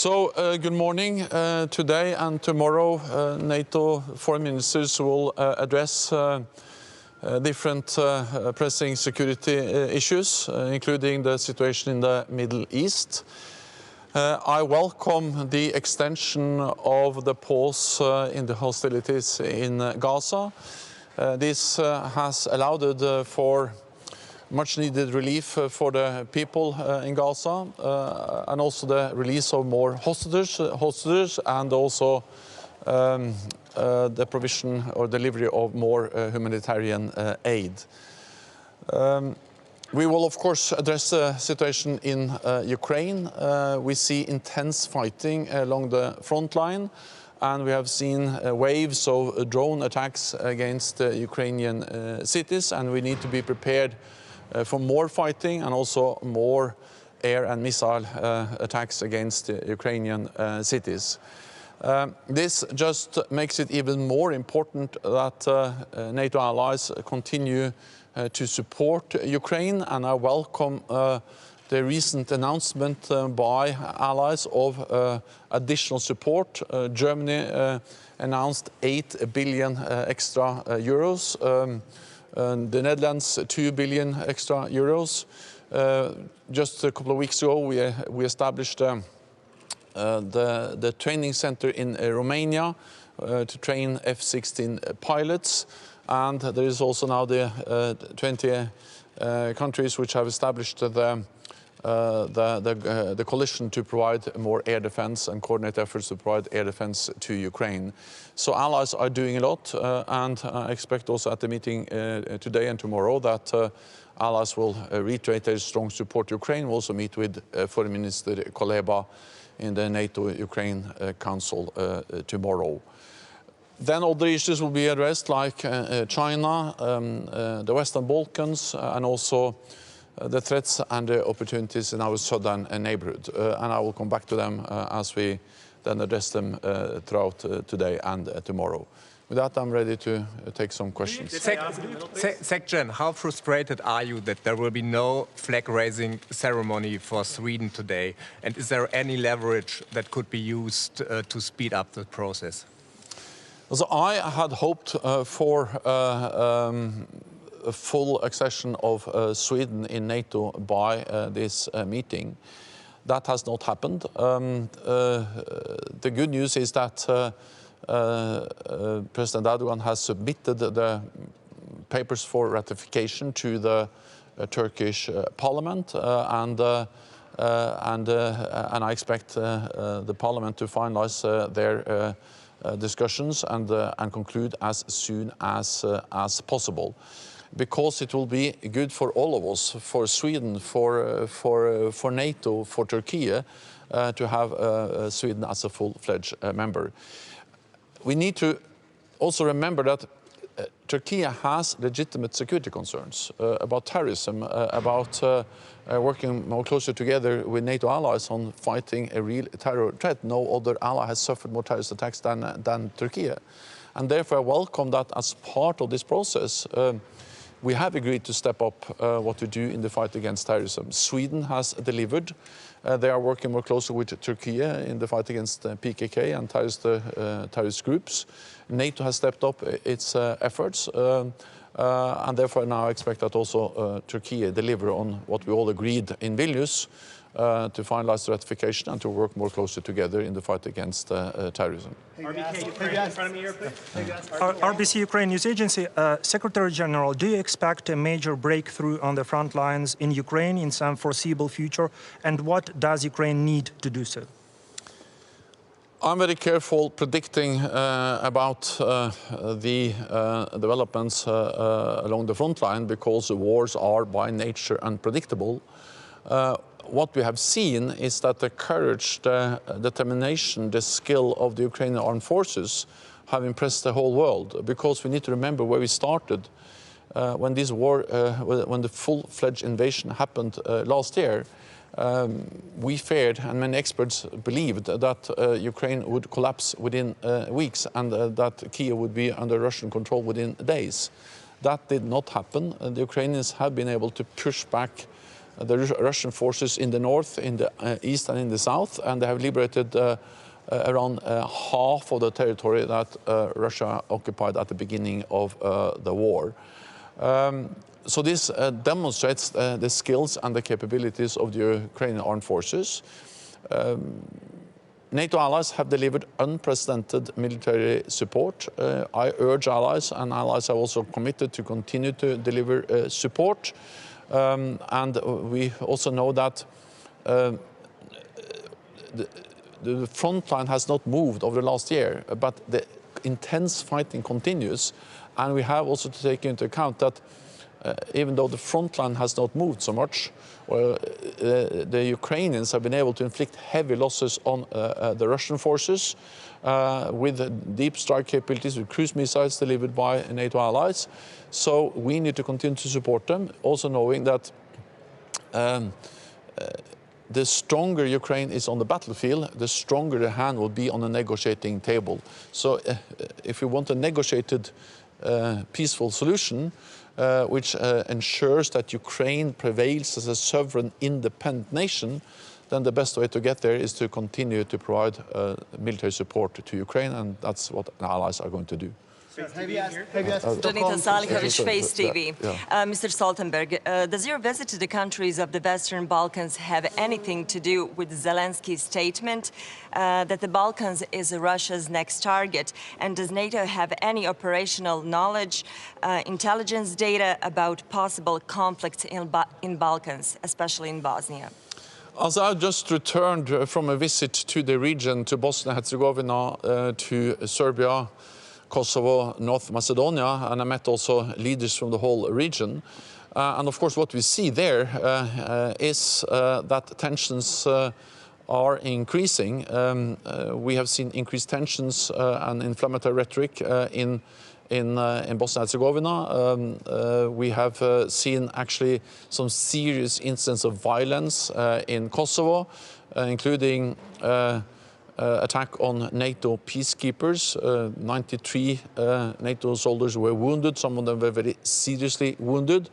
Good morning. Today and tomorrow, NATO foreign ministers will address different pressing security issues, including the situation in the Middle East. I welcome the extension of the pause in the hostilities in Gaza. This has allowed for much needed relief for the people in Gaza, and also the release of more hostages and also the provision or delivery of more humanitarian aid. We will of course address the situation in Ukraine. We see intense fighting along the front line, and we have seen waves of drone attacks against Ukrainian cities, and we need to be prepared for more fighting and also more air and missile attacks against Ukrainian cities. This just makes it even more important that NATO allies continue to support Ukraine, and I welcome the recent announcement by allies of additional support. Germany announced 8 billion extra euros. The Netherlands, 2 billion extra euros. Just a couple of weeks ago, we established the training center in Romania to train F-16 pilots. And there is also now the 20 countries which have established the coalition to provide more air defense and coordinate efforts to provide air defense to Ukraine. So allies are doing a lot, and I expect also at the meeting today and tomorrow that allies will reiterate their strong support to Ukraine. We'll also meet with Foreign Minister Kuleba in the NATO-Ukraine Council tomorrow. Then other issues will be addressed, like China, the Western Balkans, and also the threats and the opportunities in our southern neighborhood. And I will come back to them as we then address them throughout today and tomorrow. With that, I'm ready to take some questions. Section, how frustrated are you that there will be no flag-raising ceremony for Sweden today? And is there any leverage that could be used to speed up the process? So I had hoped for a full accession of Sweden in NATO by this meeting. That has not happened. The good news is that President Erdogan has submitted the papers for ratification to the Turkish parliament, and I expect the parliament to finalize their discussions and conclude as soon as possible. Because it will be good for all of us, for Sweden, for NATO, for Turkey, to have Sweden as a full-fledged member. We need to also remember that Turkey has legitimate security concerns about terrorism, about working more closer together with NATO allies on fighting a real terror threat. No other ally has suffered more terrorist attacks than Turkey. And therefore I welcome that as part of this process. We have agreed to step up what we do in the fight against terrorism. Sweden has delivered. They are working more closely with Turkey in the fight against PKK and terrorist groups. NATO has stepped up its efforts, and therefore now I expect that also Turkey deliver on what we all agreed in Vilnius, to finalize the ratification and to work more closely together in the fight against terrorism. RBC Ukraine News Agency, Secretary General, do you expect a major breakthrough on the front lines in Ukraine in some foreseeable future, and what does Ukraine need to do so? I'm very careful predicting about the developments along the front line, because the wars are by nature unpredictable. What we have seen is that the courage, the determination, the skill of the Ukrainian armed forces have impressed the whole world, because we need to remember where we started when this war, when the full-fledged invasion happened last year. We feared, and many experts believed, that Ukraine would collapse within weeks and that Kyiv would be under Russian control within days. That did not happen. The Ukrainians have been able to push back the Russian forces in the north, in the east and in the south, and they have liberated around half of the territory that Russia occupied at the beginning of the war. So this demonstrates the skills and the capabilities of the Ukrainian armed forces. NATO allies have delivered unprecedented military support. I urge allies, and allies have also committed to continue to deliver support. And we also know that the front line has not moved over the last year, but the intense fighting continues. And we have also to take into account that even though the front line has not moved so much, the Ukrainians have been able to inflict heavy losses on the Russian forces with deep strike capabilities, with cruise missiles delivered by NATO allies. So we need to continue to support them, also knowing that the stronger Ukraine is on the battlefield, the stronger the hand will be on the negotiating table. So if we want a negotiated peaceful solution, which ensures that Ukraine prevails as a sovereign, independent nation, then the best way to get there is to continue to provide military support to Ukraine, and that's what allies are going to do. Donita Salihovic, Face TV. Mr. Stoltenberg, does your visit to the countries of the Western Balkans have anything to do with Zelensky's statement that the Balkans is Russia's next target? And does NATO have any operational knowledge, intelligence data about possible conflicts in Balkans, especially in Bosnia? As I just returned from a visit to the region, to Bosnia-Herzegovina, to Serbia, Kosovo, North Macedonia, and I met also leaders from the whole region. And of course what we see there is that tensions are increasing. We have seen increased tensions and inflammatory rhetoric in Bosnia-Herzegovina. We have seen actually some serious incidents of violence in Kosovo, including attack on NATO peacekeepers. 93 NATO soldiers were wounded, some of them were very seriously wounded.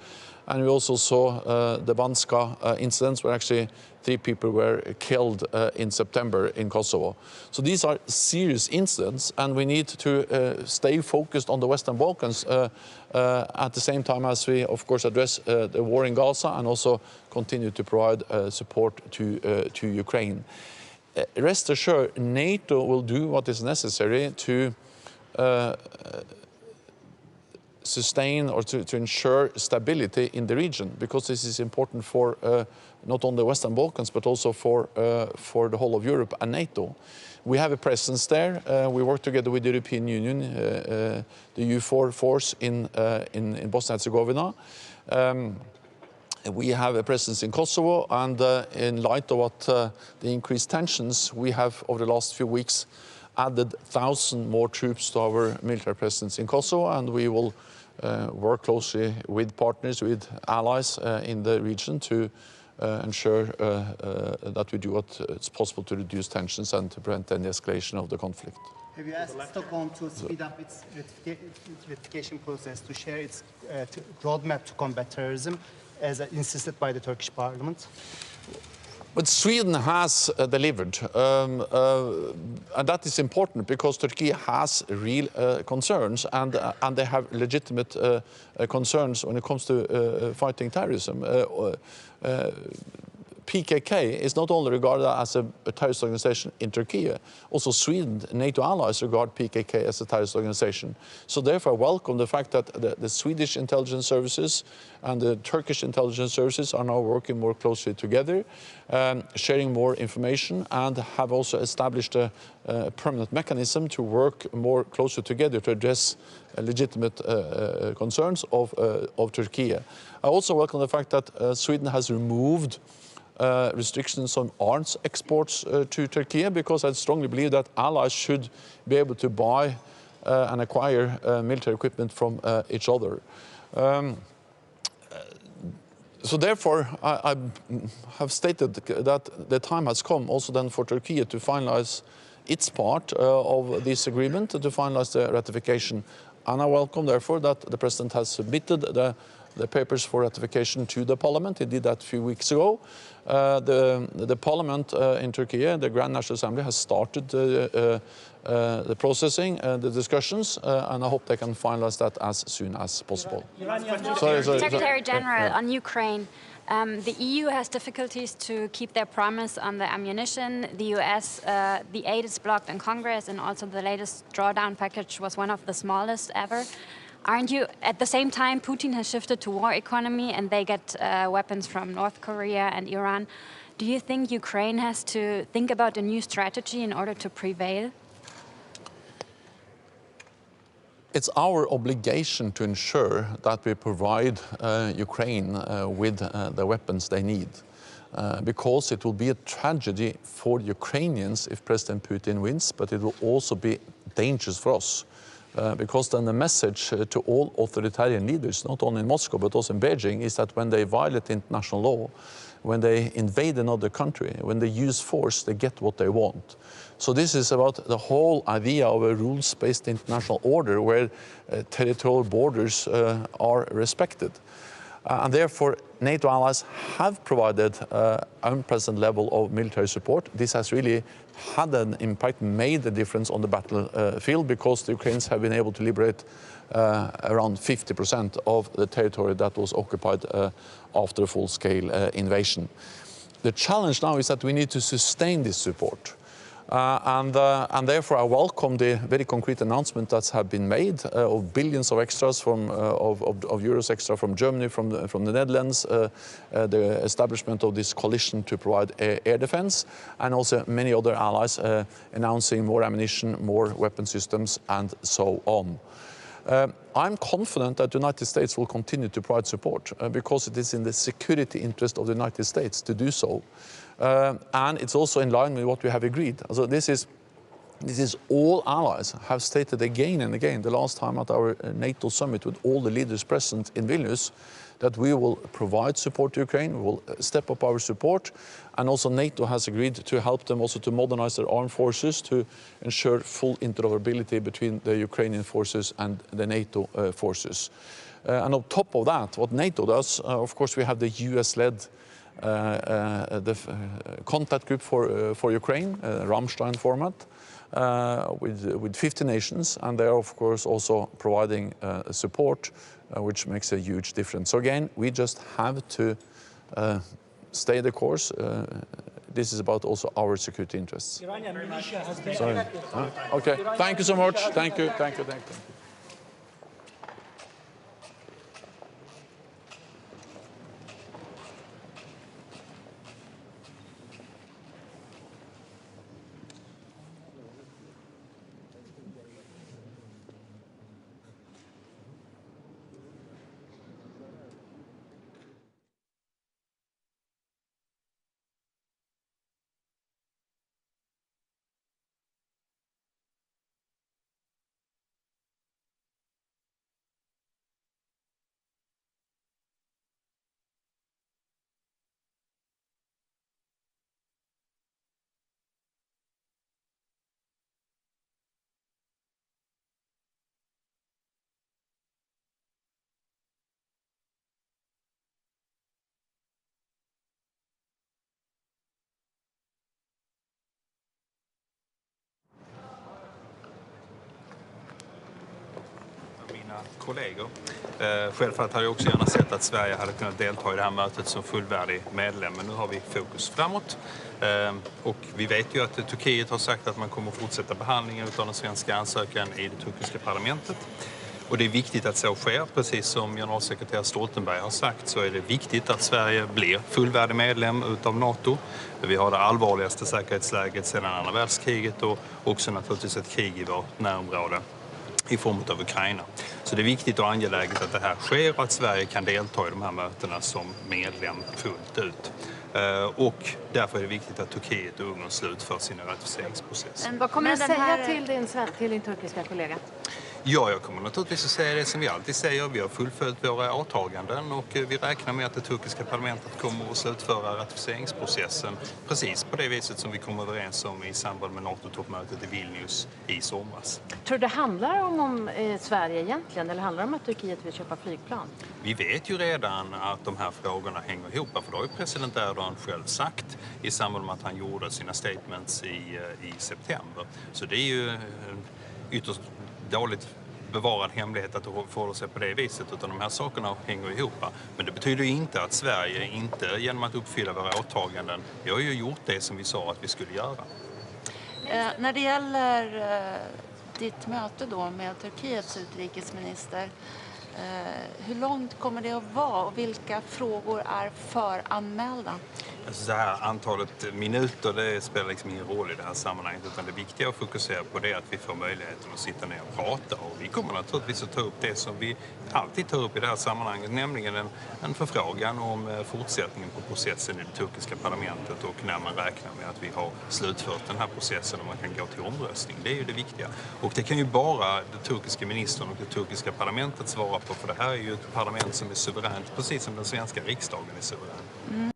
And we also saw the Banska incidents where actually 3 people were killed in September in Kosovo. So these are serious incidents, and we need to stay focused on the Western Balkans at the same time as we, of course, address the war in Gaza and also continue to provide support to Ukraine. Rest assured, NATO will do what is necessary to sustain or to ensure stability in the region, because this is important for not only the Western Balkans but also for the whole of Europe and NATO. We have a presence there. We work together with the European Union, the EU4 force in Bosnia-Herzegovina. We have a presence in Kosovo, and in light of what the increased tensions, we have over the last few weeks added 1,000 more troops to our military presence in Kosovo, and we will work closely with partners, with allies in the region to ensure that we do what is possible to reduce tensions and to prevent any escalation of the conflict. Have you asked Stockholm to speed up its ratification process, to share its roadmap to combat terrorism, as insisted by the Turkish parliament? But Sweden has delivered, and that is important because Turkey has real concerns, and they have legitimate concerns when it comes to fighting terrorism. PKK is not only regarded as a terrorist organization in Turkey, also Sweden, NATO allies regard PKK as a terrorist organization. So therefore I welcome the fact that the Swedish intelligence services and the Turkish intelligence services are now working more closely together, sharing more information, and have also established a permanent mechanism to work more closely together to address legitimate concerns of Turkey. I also welcome the fact that Sweden has removed restrictions on arms exports to Turkey, because I strongly believe that allies should be able to buy and acquire military equipment from each other. So therefore, I have stated that the time has come also then for Turkey to finalize its part of this agreement, to finalize the ratification. And I welcome, therefore, that the President has submitted the the papers for ratification to the parliament. He did that a few weeks ago. The parliament in Turkey, the Grand National Assembly, has started the processing, the discussions, and I hope they can finalize that as soon as possible. Secretary General, on Ukraine, the EU has difficulties to keep their promise on the ammunition. The US, the aid is blocked in Congress, and also the latest drawdown package was one of the smallest ever. Aren't you, at the same time, Putin has shifted to war economy and they get weapons from North Korea and Iran. Do you think Ukraine has to think about a new strategy in order to prevail? It's our obligation to ensure that we provide Ukraine with the weapons they need. Because it will be a tragedy for Ukrainians if President Putin wins, but it will also be dangerous for us. Because then the message to all authoritarian leaders, not only in Moscow but also in Beijing, is that when they violate international law, when they invade another country, when they use force, they get what they want. So this is about the whole idea of a rules-based international order where territorial borders are respected. And therefore, NATO allies have provided unprecedented level of military support. This has really had an impact, made a difference on the battlefield, because the Ukrainians have been able to liberate around 50% of the territory that was occupied after a full-scale invasion. The challenge now is that we need to sustain this support. And therefore, I welcome the very concrete announcement that have been made of billions of extras of euros extra from Germany, from the Netherlands, the establishment of this coalition to provide air defense, and also many other allies announcing more ammunition, more weapon systems, and so on. I'm confident that the United States will continue to provide support because it is in the security interest of the United States to do so. And it's also in line with what we have agreed. So this is all allies have stated again and again, the last time at our NATO summit with all the leaders present in Vilnius, that we will provide support to Ukraine, we will step up our support, and also NATO has agreed to help them also to modernize their armed forces to ensure full interoperability between the Ukrainian forces and the NATO forces. And on top of that, what NATO does, of course, we have the US-led contact group for Ukraine, Ramstein format, with 50 nations, and they are of course also providing support, which makes a huge difference. So again, we just have to stay the course. This is about also our security interests. Iranian militia has been... Sorry. Okay, thank you so much. Thank you. Kollegor. Självfallet hade jag också gärna sett att Sverige hade kunnat delta i det här mötet som fullvärdig medlem, men nu har vi fokus framåt. Och vi vet ju att Turkiet har sagt att man kommer att fortsätta behandlingen av den svenska ansökan i det turkiska parlamentet. Och det är viktigt att så sker, precis som generalsekreterare Stoltenberg har sagt, så är det viktigt att Sverige blir fullvärdig medlem utav NATO. Vi har det allvarligaste säkerhetsläget sedan andra världskriget och också naturligtvis ett krig i vårt närområde i form av Ukraina. Så det är viktigt och angeläget att det här sker och att Sverige kan delta i de här mötena som medlem fullt ut. Och därför är det viktigt att Turkiet och Ungern slutför sin ratificeringsprocess. Men vad kommer Men den säga här... till din turkiska kollega? Ja, jag kommer naturligtvis att säga det som vi alltid säger. Vi har fullföljt våra åtaganden och vi räknar med att det turkiska parlamentet kommer att slutföra ratificeringsprocessen precis på det viset som vi kom överens om i samband med NATO-toppmötet i Vilnius i somras. Tror du det handlar om Sverige egentligen, eller handlar det om att Turkiet vill köpa flygplan? Vi vet ju redan att de här frågorna hänger ihop, för det har ju president Erdogan själv sagt i samband med att han gjorde sina statements i september. Så det är ju en ytterst dåligt bevarad hemlighet att det förhåller sig på det viset, utan de här sakerna hänger ihop. Men det betyder ju inte att Sverige inte genom att uppfylla våra åtaganden, vi har ju gjort det som vi sa att vi skulle göra. När det gäller ditt möte då med Turkiets utrikesminister, hur långt kommer det att vara och vilka frågor är föranmälda? Alltså så här, antalet minuter, det spelar liksom ingen roll i det här sammanhanget, utan det viktiga att fokusera på det är att vi får möjligheten att sitta ner och prata, och vi kommer naturligtvis att ta upp det som vi alltid tar upp i det här sammanhanget, nämligen en förfrågan om fortsättningen på processen i det turkiska parlamentet och när man räknar med att vi har slutfört den här processen och man kan gå till omröstning. Det är ju det viktiga. Och det kan ju bara det turkiska ministern och det turkiska parlamentet svara på, för det här är ju ett parlament som är suveränt, precis som den svenska riksdagen är suverän.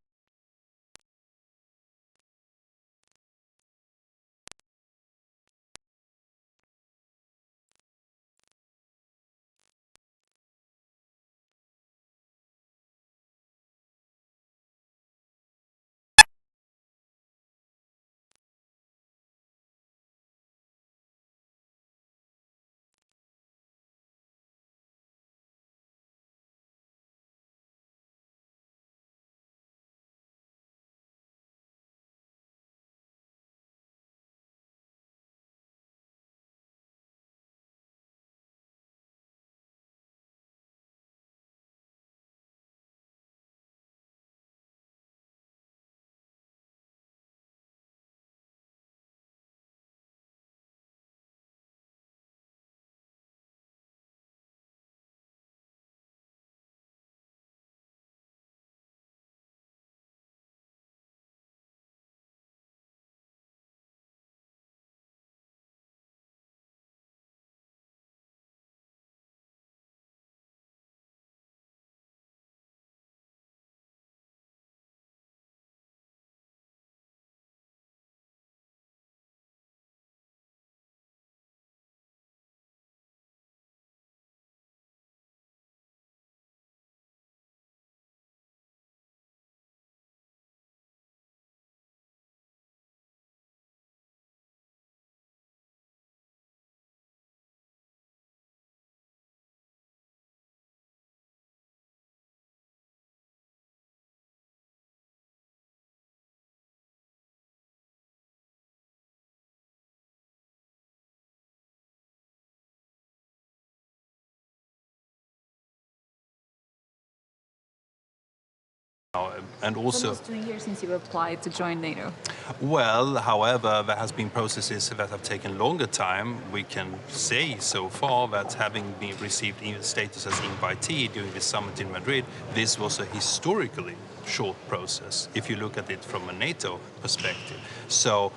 And also, it's almost 2 years since you applied to join NATO. Well, however, there has been processes that have taken longer time. We can say so far that having been received status as invitee during the summit in Madrid, this was a historically short process if you look at it from a NATO perspective. So,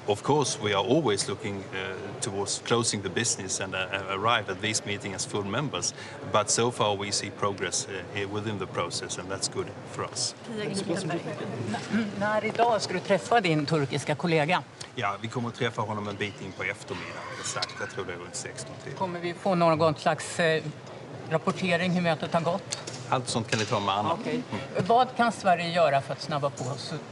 of course, we are always looking towards closing the business and arrive at this meeting as full members. But so far we see progress within the process, and that's good for us. När idag ska du träffa din turkiska kollega? Ja, vi kommer att träffa honom en bit in på eftermiddagen. Exakt, jag tror det är runt 16 till. Kommer vi få någon slags rapportering hur mötet har gått? Allt sånt kan ni ta med Anna. Okay. Vad kan Sverige göra för att snabba på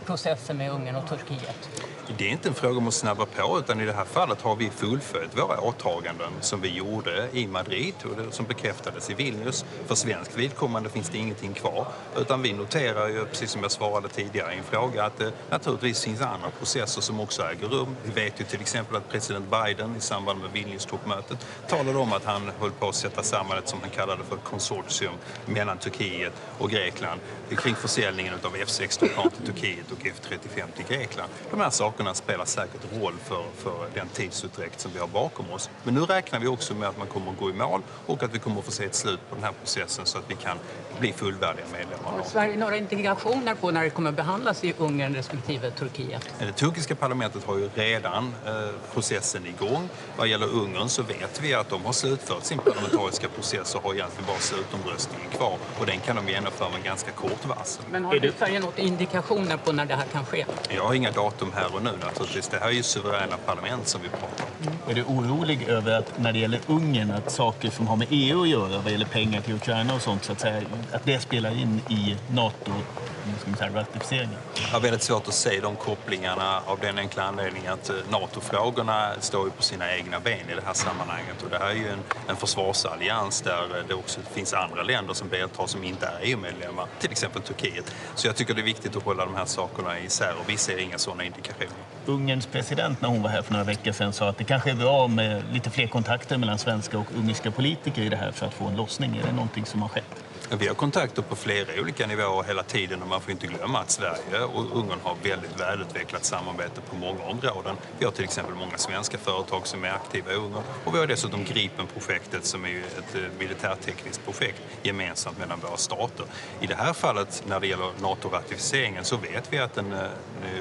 processen med Ungern och Turkiet? Det är inte en fråga om att snabba på, utan i det här fallet har vi fullföljt våra åtaganden som vi gjorde i Madrid och som bekräftades i Vilnius. För svensk vidkommande finns det ingenting kvar, utan vi noterar ju, precis som jag svarade tidigare i en fråga, att det naturligtvis finns andra processer som också äger rum. Vi vet ju till exempel att president Biden i samband med Vilnius-toppmötet talade om att han höll på att sätta samman ett, som han kallade för konsortium mellan Turkiet och Grekland kring försäljningen av F-16-plan till Turkiet och F-35 till Grekland. De här sakerna spelar säkert roll för den tidsutdräkt som vi har bakom oss. Men nu räknar vi också med att man kommer att gå i mål och att vi kommer att få se ett slut på den här processen så att vi kan bli fullvärdiga medlemmar. Har Sverige några indikationer på när det kommer att behandlas i Ungern respektive Turkiet? Det turkiska parlamentet har ju redan processen igång. Vad gäller Ungern så vet vi att de har slutfört sin parlamentariska process och har egentligen bara slutomröstningen kvar. Och den kan de genomföra med ganska kort varsel. Men har Sverige några indikationer på när det här kan ske? Jag har inga datum här och nu naturligtvis. Det här är ju suveräna parlament som vi pratar om. Är du orolig över att när det gäller Ungern att saker som har med EU att göra, vad gäller pengar till Ukraina och sånt så att säga, att det spelar in i NATO-ratificeringen? Jag har väldigt svårt att se de kopplingarna av den enkla anledningen att NATO-frågorna står ju på sina egna ben i det här sammanhanget. Och det här är ju en försvarsallians där det också finns andra länder som deltar som inte är EU-medlemmar, till exempel Turkiet. Så jag tycker det är viktigt att hålla de här sakerna isär och vi ser inga sådana indikationer. Ungerns president när hon var här för några veckor sedan sa att det kanske är bra med lite fler kontakter mellan svenska och ungerska politiker i det här för att få en lossning. Är det någonting som har skett? Vi har kontakter på flera olika nivåer hela tiden och man får inte glömma att Sverige och Ungern har väldigt välutvecklat samarbete på många områden. Vi har till exempel många svenska företag som är aktiva i Ungern och vi har dessutom Gripen-projektet som är ju ett militärtekniskt projekt gemensamt mellan våra stater. I det här fallet när det gäller NATO-ratificeringen så vet vi att den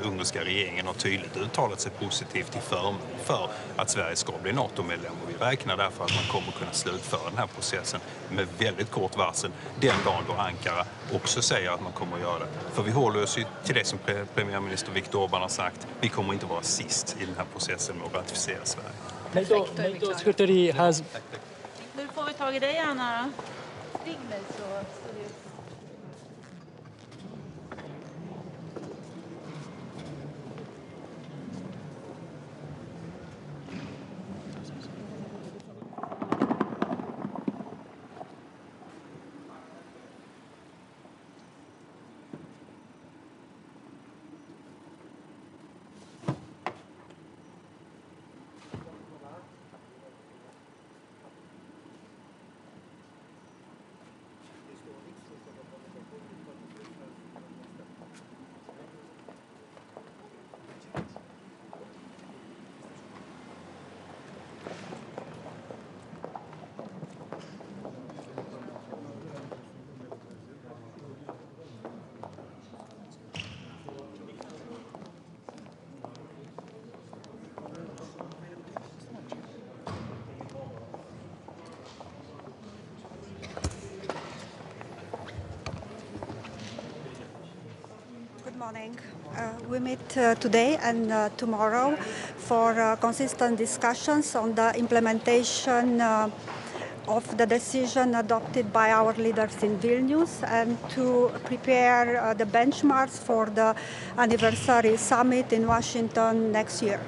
ungerska regeringen har tydligt uttalat sig positivt till förmån för att Sverige ska bli NATO-medlem och vi räknar därför att man kommer kunna slutföra den här processen med väldigt kort varsel den dagen då Ankara också säger att man kommer att göra det. För vi håller oss ju till det som premiärminister Viktor Orbán har sagt. Vi kommer inte vara sist i den här processen med att ratificera Sverige. NATO secretary has... Nu får vi tag i dig, Anna. Ring mig så... Morning. We meet today and tomorrow for consistent discussions on the implementation of the decision adopted by our leaders in Vilnius and to prepare the benchmarks for the anniversary summit in Washington next year.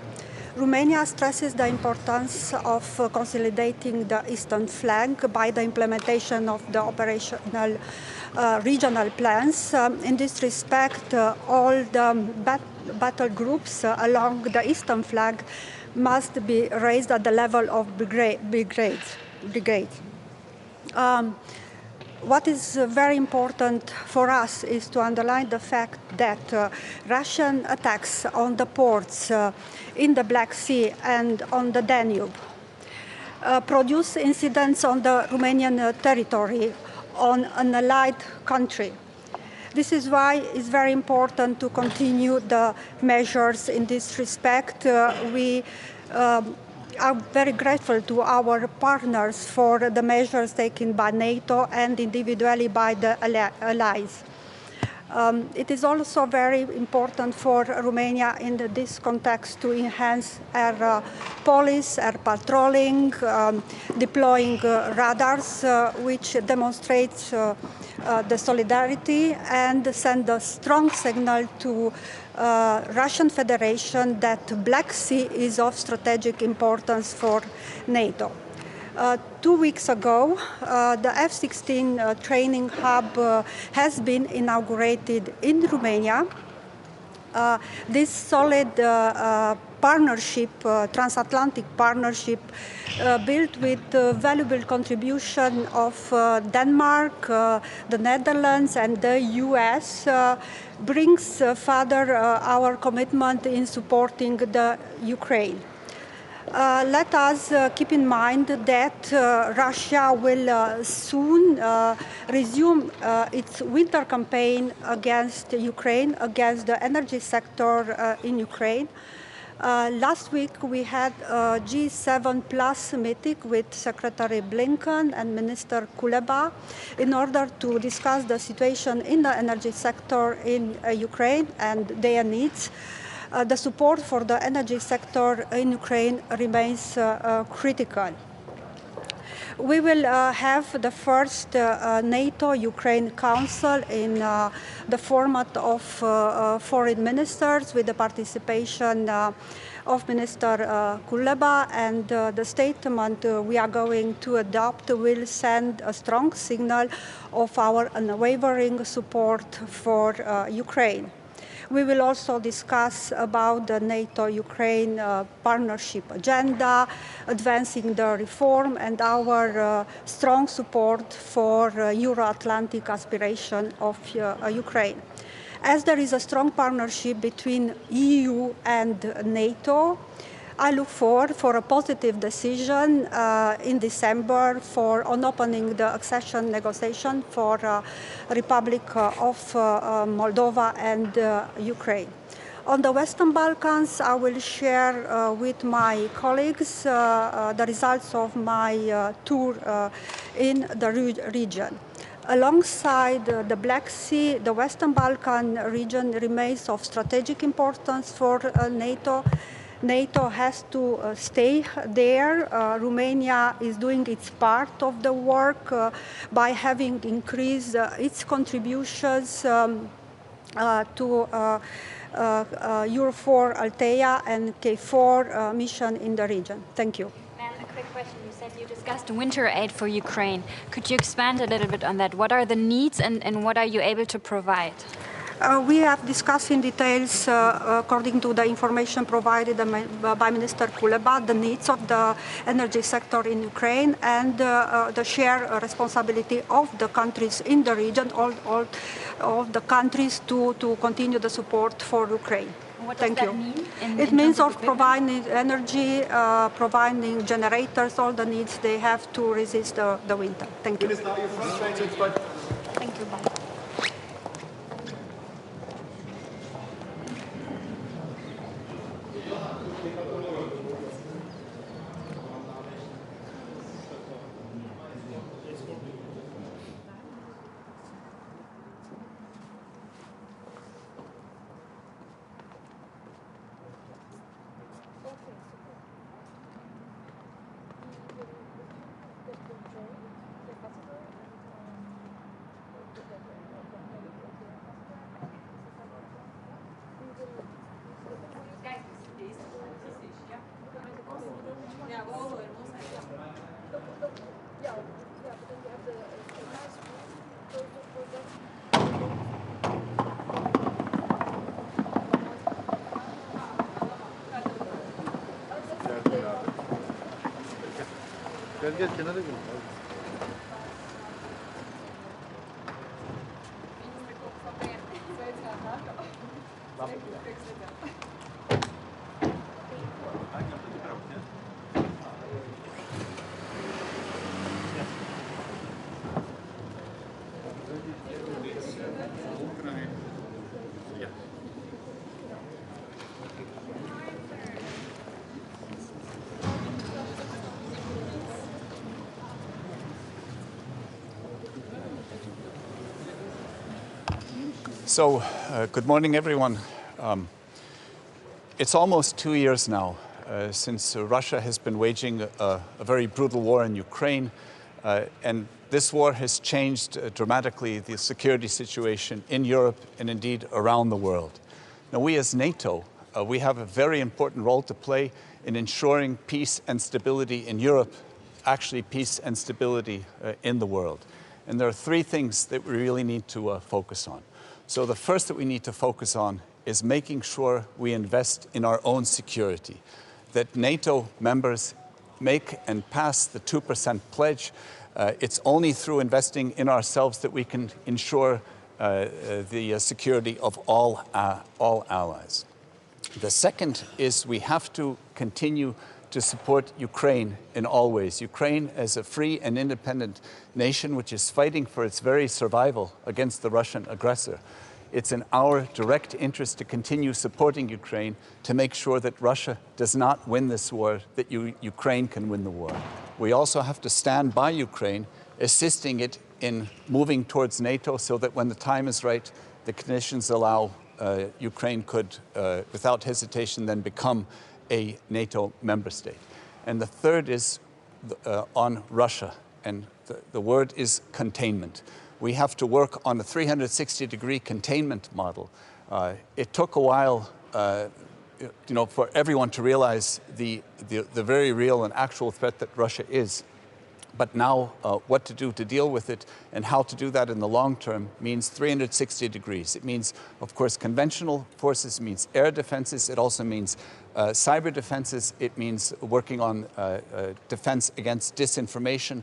Romania stresses the importance of consolidating the eastern flank by the implementation of the operational regional plans. In this respect, all the battle groups along the eastern flank must be raised at the level of brigades. What is very important for us is to underline the fact that Russian attacks on the ports in the Black Sea and on the Danube produce incidents on the Romanian territory on an allied country. This is why it's very important to continue the measures in this respect. We are very grateful to our partners for the measures taken by NATO and individually by the allies. It is also very important for Romania in this context to enhance air police, air patrolling, deploying radars, which demonstrates the solidarity and send a strong signal to Russian Federation that Black Sea is of strategic importance for NATO. 2 weeks ago, the F-16 training hub has been inaugurated in Romania. this solid partnership, transatlantic partnership, built with valuable contribution of Denmark, the Netherlands, and the US, brings further our commitment in supporting the Ukraine. Let us keep in mind that Russia will soon resume its winter campaign against Ukraine, against the energy sector in Ukraine. Last week we had a G7 plus meeting with Secretary Blinken and Minister Kuleba in order to discuss the situation in the energy sector in Ukraine and their needs. The support for the energy sector in Ukraine remains critical. We will have the first NATO-Ukraine Council in the format of foreign ministers with the participation of Minister Kuleba, and the statement we are going to adopt will send a strong signal of our unwavering support for Ukraine. We will also discuss about the NATO-Ukraine partnership agenda, advancing the reform, and our strong support for Euro-Atlantic aspiration of Ukraine. As there is a strong partnership between EU and NATO, I look forward for a positive decision in December on opening the accession negotiation for Republic of Moldova and Ukraine. On the Western Balkans, I will share with my colleagues the results of my tour in the region. Alongside the Black Sea, the Western Balkan region remains of strategic importance for NATO. NATO has to stay there. Romania is doing its part of the work by having increased its contributions to Eurofor Althea and K4 mission in the region. Thank you. And a quick question. You said you discussed winter aid for Ukraine. Could you expand a little bit on that? What are the needs and what are you able to provide? We have discussed in details, according to the information provided by Minister Kuleba, the needs of the energy sector in Ukraine and the shared responsibility of the countries in the region, all of the countries to continue the support for Ukraine. What does that mean? It means of providing energy, providing generators, all the needs they have to resist the winter. Thank you. Thank you. Bye. Gel kenara gel. So, good morning, everyone. It's almost 2 years now since Russia has been waging a very brutal war in Ukraine, and this war has changed dramatically the security situation in Europe and indeed around the world. Now, we as NATO, we have a very important role to play in ensuring peace and stability in Europe, actually peace and stability in the world. And there are three things that we really need to focus on. So the first that we need to focus on is making sure we invest in our own security, that NATO members make and pass the 2% pledge. It's only through investing in ourselves that we can ensure the security of all allies. The second is we have to continue to support Ukraine in all ways. Ukraine as a free and independent nation which is fighting for its very survival against the Russian aggressor. It's in our direct interest to continue supporting Ukraine to make sure that Russia does not win this war, that Ukraine can win the war. We also have to stand by Ukraine, assisting it in moving towards NATO so that when the time is right, the conditions allow, Ukraine could, without hesitation, then become a NATO member state. And the third is on Russia, and the word is containment. We have to work on a 360-degree containment model. It took a while, for everyone to realize the very real and actual threat that Russia is. But now what to do to deal with it and how to do that in the long term means 360 degrees. It means, of course, conventional forces, it means air defenses, it also means cyber defenses, it means working on defense against disinformation,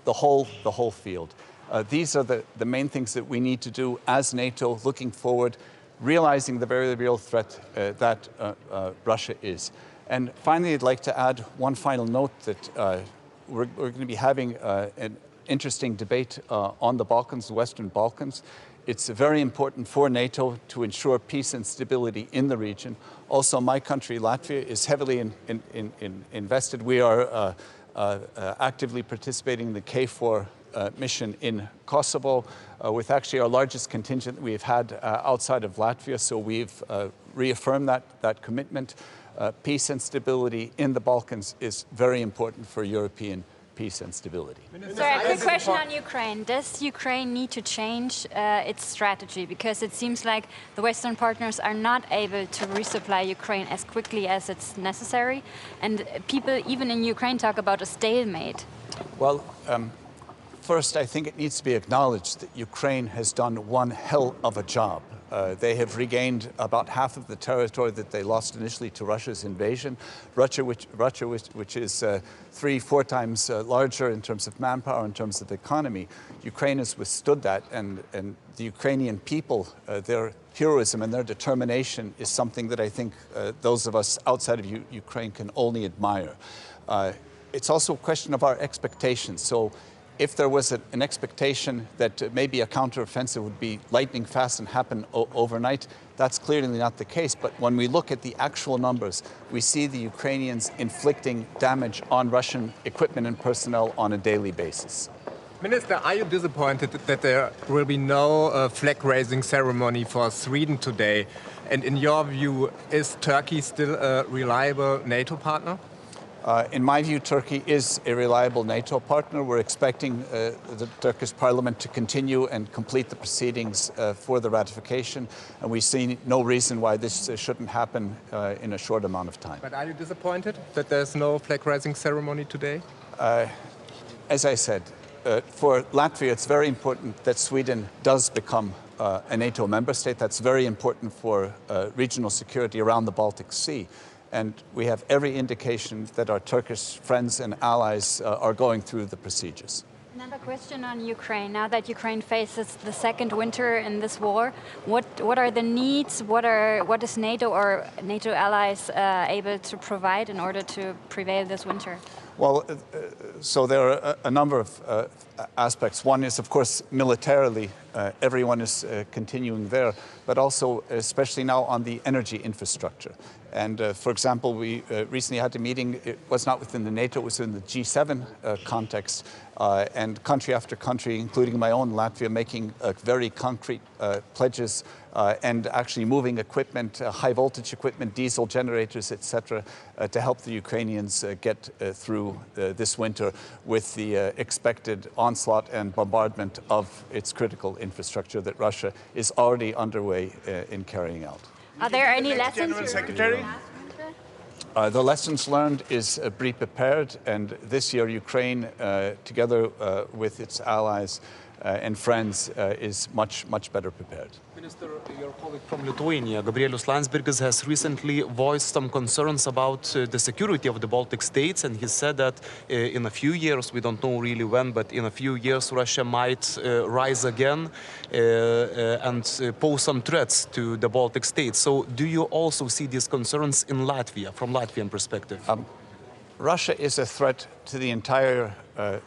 the whole field. These are the main things that we need to do as NATO looking forward, realizing the very real threat that Russia is. And finally, I'd like to add one final note that we're going to be having an interesting debate on the Balkans, the Western Balkans. It's very important for NATO to ensure peace and stability in the region. Also, my country, Latvia, is heavily invested. We are actively participating in the KFOR mission in Kosovo, with actually our largest contingent that we've had outside of Latvia. So we've reaffirmed that commitment. Peace and stability in the Balkans is very important for European peace and stability. Sorry, a quick question on Ukraine. Does Ukraine need to change its strategy? Because it seems like the Western partners are not able to resupply Ukraine as quickly as it's necessary. And people, even in Ukraine, talk about a stalemate. Well, first, I think it needs to be acknowledged that Ukraine has done one hell of a job. They have regained about half of the territory that they lost initially to Russia's invasion. Russia, which is 3-4 times larger in terms of manpower, in terms of the economy. Ukraine has withstood that, and the Ukrainian people, their heroism and their determination is something that I think those of us outside of Ukraine can only admire. It's also a question of our expectations. So if there was an expectation that maybe a counteroffensive would be lightning fast and happen overnight, that's clearly not the case. But when we look at the actual numbers, we see the Ukrainians inflicting damage on Russian equipment and personnel on a daily basis. Minister, are you disappointed that there will be no flag-raising ceremony for Sweden today? And in your view, is Turkey still a reliable NATO partner? In my view, Turkey is a reliable NATO partner. We're expecting the Turkish parliament to continue and complete the proceedings for the ratification, and we see no reason why this shouldn't happen in a short amount of time. But are you disappointed that there's no flag-raising ceremony today? As I said, for Latvia, it's very important that Sweden does become a NATO member state. That's very important for regional security around the Baltic Sea. And we have every indication that our Turkish friends and allies are going through the procedures. Another question on Ukraine. Now that Ukraine faces the second winter in this war, what are the needs? What is NATO or NATO allies able to provide in order to prevail this winter? Well, so there are a number of aspects. One is, of course, militarily, everyone is continuing there, but also, especially now, on the energy infrastructure. And for example, we recently had a meeting. It was not within the NATO, it was in the G7 context, and country after country, including my own Latvia, making very concrete pledges and actually moving equipment, high voltage equipment, diesel generators, etc., to help the Ukrainians get through this winter with the expected onslaught and bombardment of its critical infrastructure that Russia is already underway in carrying out. Are there any lessons? General Secretary? The lessons learned is be prepared, and this year Ukraine, together with its allies, and friends is much better prepared. Minister, your colleague from Lithuania, Gabrielius Landsbergis, has recently voiced some concerns about the security of the Baltic states, and he said that in a few years, we don't know really when, but in a few years Russia might rise again and pose some threats to the Baltic states. So do you also see these concerns in Latvia, from Latvian perspective? Russia is a threat to the entire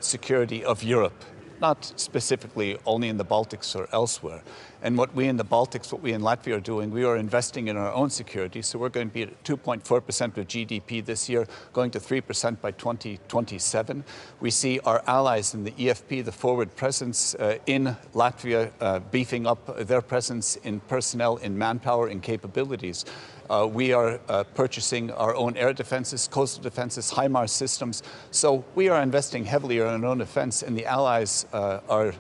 security of Europe, not specifically only in the Baltics or elsewhere. And what we in the Baltics, what we in Latvia are doing, we are investing in our own security. So we're going to be at 2.4% of GDP this year, going to 3% by 2027. We see our allies in the EFP, the forward presence in Latvia, beefing up their presence in personnel, in manpower, in capabilities. We are purchasing our own air defenses, coastal defenses, HIMARS systems. So we are investing heavily in our own defense, and the allies are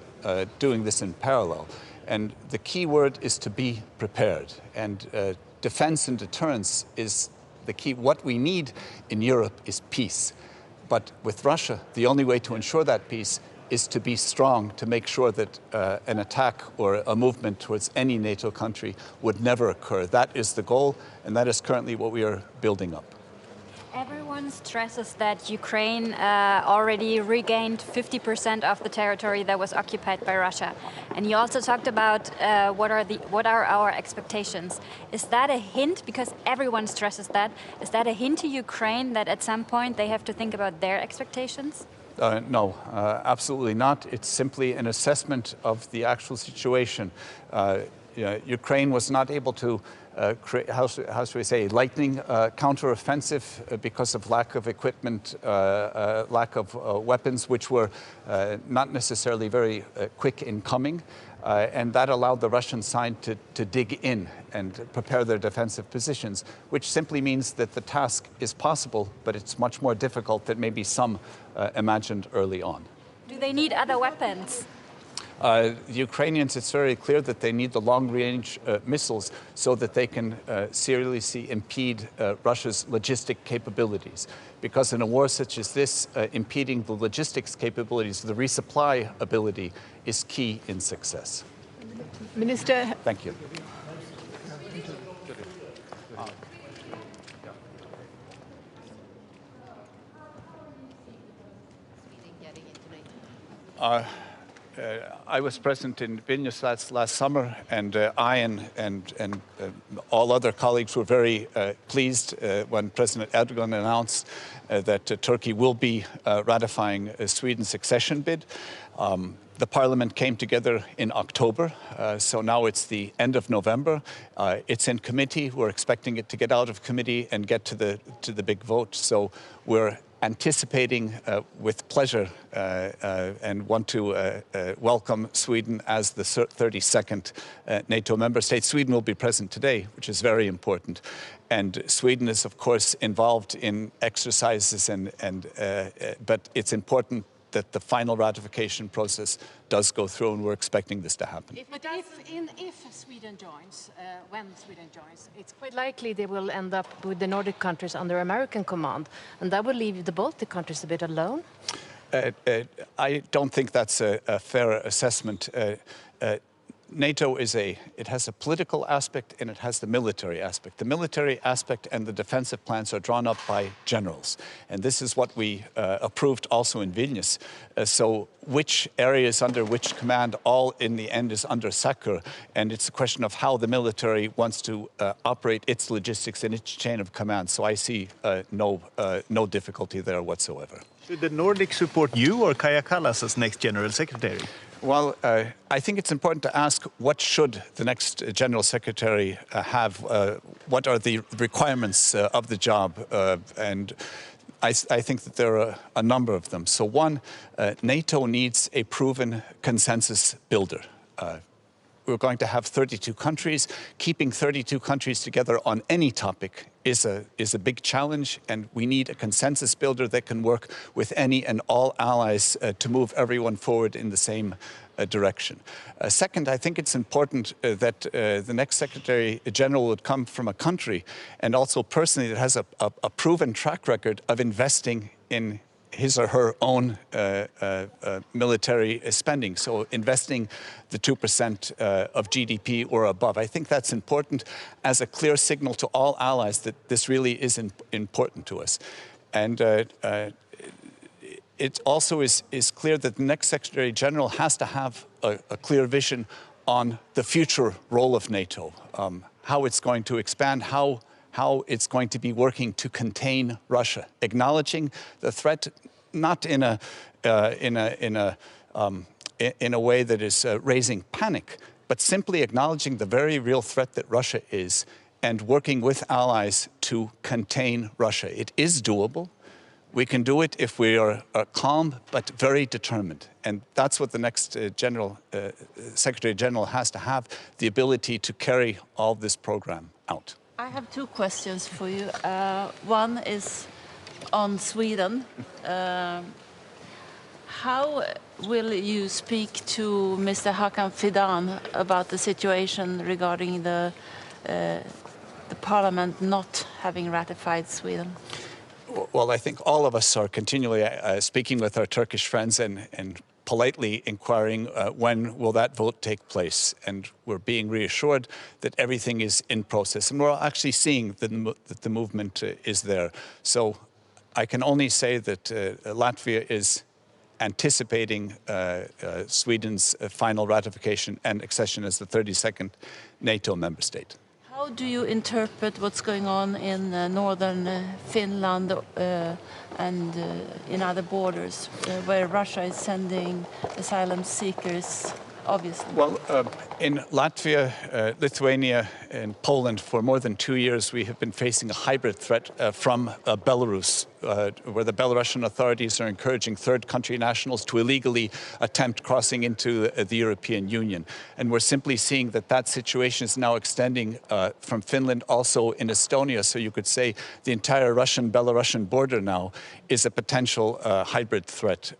doing this in parallel. And the key word is to be prepared. And defense and deterrence is the key. What we need in Europe is peace. But with Russia, the only way to ensure that peace is to be strong, to make sure that an attack or a movement towards any NATO country would never occur. That is the goal, and that is currently what we are building up. Everyone stresses that Ukraine already regained 50% of the territory that was occupied by Russia. And you also talked about what are our expectations. Is that a hint, because everyone stresses that, is that a hint to Ukraine that at some point they have to think about their expectations? No, absolutely not. It's simply an assessment of the actual situation. Ukraine was not able to create, how should we say, lightning counteroffensive because of lack of equipment, lack of weapons, which were not necessarily very quick in coming. And that allowed the Russian side to dig in and prepare their defensive positions, which simply means that the task is possible, but it's much more difficult than maybe some imagined early on. Do they need other weapons? The Ukrainians, it's very clear that they need the long-range missiles so that they can seriously impede Russia's logistic capabilities. Because in a war such as this, impeding the logistics capabilities, the resupply ability, is key in success. Minister. Thank you. I was present in Vilnius last summer, and I and all other colleagues were very pleased when President Erdogan announced that Turkey will be ratifying Sweden's accession bid. The Parliament came together in October, so now it's the end of November. It's in committee. We're expecting it to get out of committee and get to the big vote. So we're anticipating with pleasure and want to welcome Sweden as the 32nd NATO member state. Sweden will be present today, which is very important. And Sweden is, of course, involved in exercises, but it's important that the final ratification process does go through, and we're expecting this to happen. If Sweden joins, when Sweden joins, it's quite likely they will end up with the Nordic countries under American command, and that will leave the Baltic countries a bit alone? I don't think that's a fair assessment. NATO it has a political aspect and it has the military aspect. The military aspect and the defensive plans are drawn up by generals. And this is what we approved also in Vilnius. So which areas under which command, all in the end is under SACEUR. And it's a question of how the military wants to operate its logistics and its chain of command. So I see no difficulty there whatsoever. Should the Nordics support you or Kaja Kallas as next General Secretary? Well, I think it's important to ask what should the next General Secretary have, what are the requirements of the job, and I think that there are a number of them. So one, NATO needs a proven consensus builder. We're going to have 32 countries. Keeping 32 countries together on any topic is a big challenge, and we need a consensus builder that can work with any and all allies to move everyone forward in the same direction. Second, I think it's important that the next Secretary General would come from a country and also personally that has a proven track record of investing in his or her own military spending, so investing the 2% of GDP or above. I think that's important as a clear signal to all allies that this really is important to us. And it also is clear that the next Secretary General has to have a clear vision on the future role of NATO, how it's going to expand, how it's going to be working to contain Russia, acknowledging the threat not in a way that is raising panic, but simply acknowledging the very real threat that Russia is and working with allies to contain Russia. It is doable. We can do it if we are calm but very determined. And that's what the next Secretary General has to have, the ability to carry all this program out. I have two questions for you. One is on Sweden. How will you speak to Mr. Hakan Fidan about the situation regarding the parliament not having ratified Sweden? Well, I think all of us are continually speaking with our Turkish friends and politely inquiring when will that vote take place. And we're being reassured that everything is in process. And we're actually seeing that the movement is there. So I can only say that Latvia is anticipating Sweden's final ratification and accession as the 32nd NATO member state. How do you interpret what's going on in northern Finland and in other borders where Russia is sending asylum seekers, obviously? Well, in Latvia, Lithuania and Poland for more than 2 years we have been facing a hybrid threat from Belarus, where the Belarusian authorities are encouraging third country nationals to illegally attempt crossing into the European Union. And we're simply seeing that situation is now extending from Finland also in Estonia. So you could say the entire Russian-Belarusian border now is a potential hybrid threat.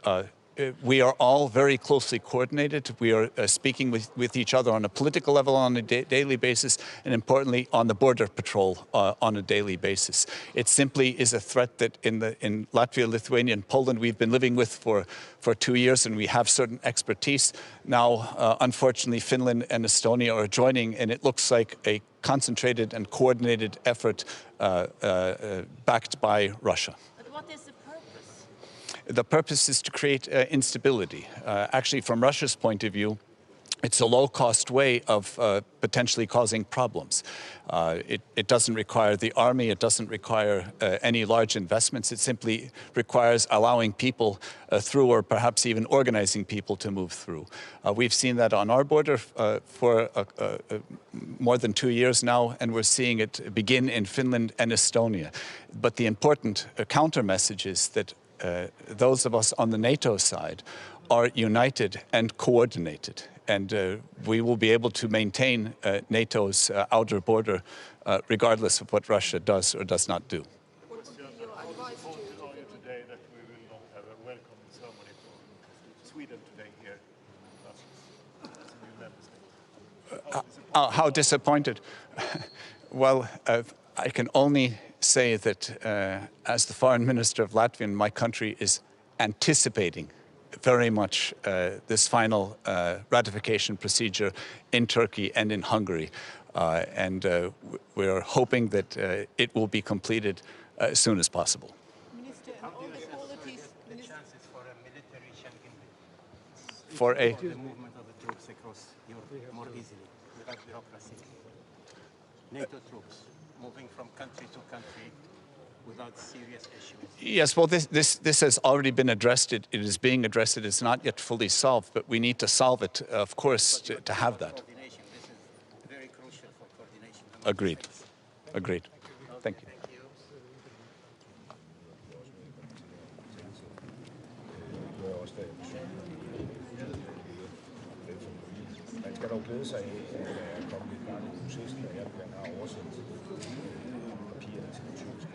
We are all very closely coordinated. We are speaking with each other on a political level on a daily basis, and importantly on the border patrol on a daily basis. It simply is a threat that in Latvia, Lithuania and Poland we've been living with for 2 years, and we have certain expertise. Now, unfortunately, Finland and Estonia are joining, and it looks like a concentrated and coordinated effort backed by Russia. The purpose is to create instability. Actually, from Russia's point of view, it's a low-cost way of potentially causing problems. It doesn't require the army, it doesn't require any large investments. It simply requires allowing people through, or perhaps even organizing people to move through. We've seen that on our border for more than 2 years now, and we're seeing it begin in Finland and Estonia. But the important counter message is that those of us on the NATO side are united and coordinated, and we will be able to maintain NATO's outer border regardless of what Russia does or does not do. How disappointed? Well, I can only say that as the foreign minister of Latvia, my country is anticipating very much this final ratification procedure in Turkey and in Hungary. And we're hoping that it will be completed as soon as possible. For a the movement of the troops across Europe more easily without bureaucracy. NATO troops moving from country to country without serious issues. Yes, well, this has already been addressed. It is being addressed. It is not yet fully solved, but we need to solve it, of course, to have that. This is very crucial for coordination. Agreed. Agreed. Thank you. Man skal dog glæde sig af, at der er kommet et langt proces, og Erdogan har oversendt papirerne til den tyrkiske.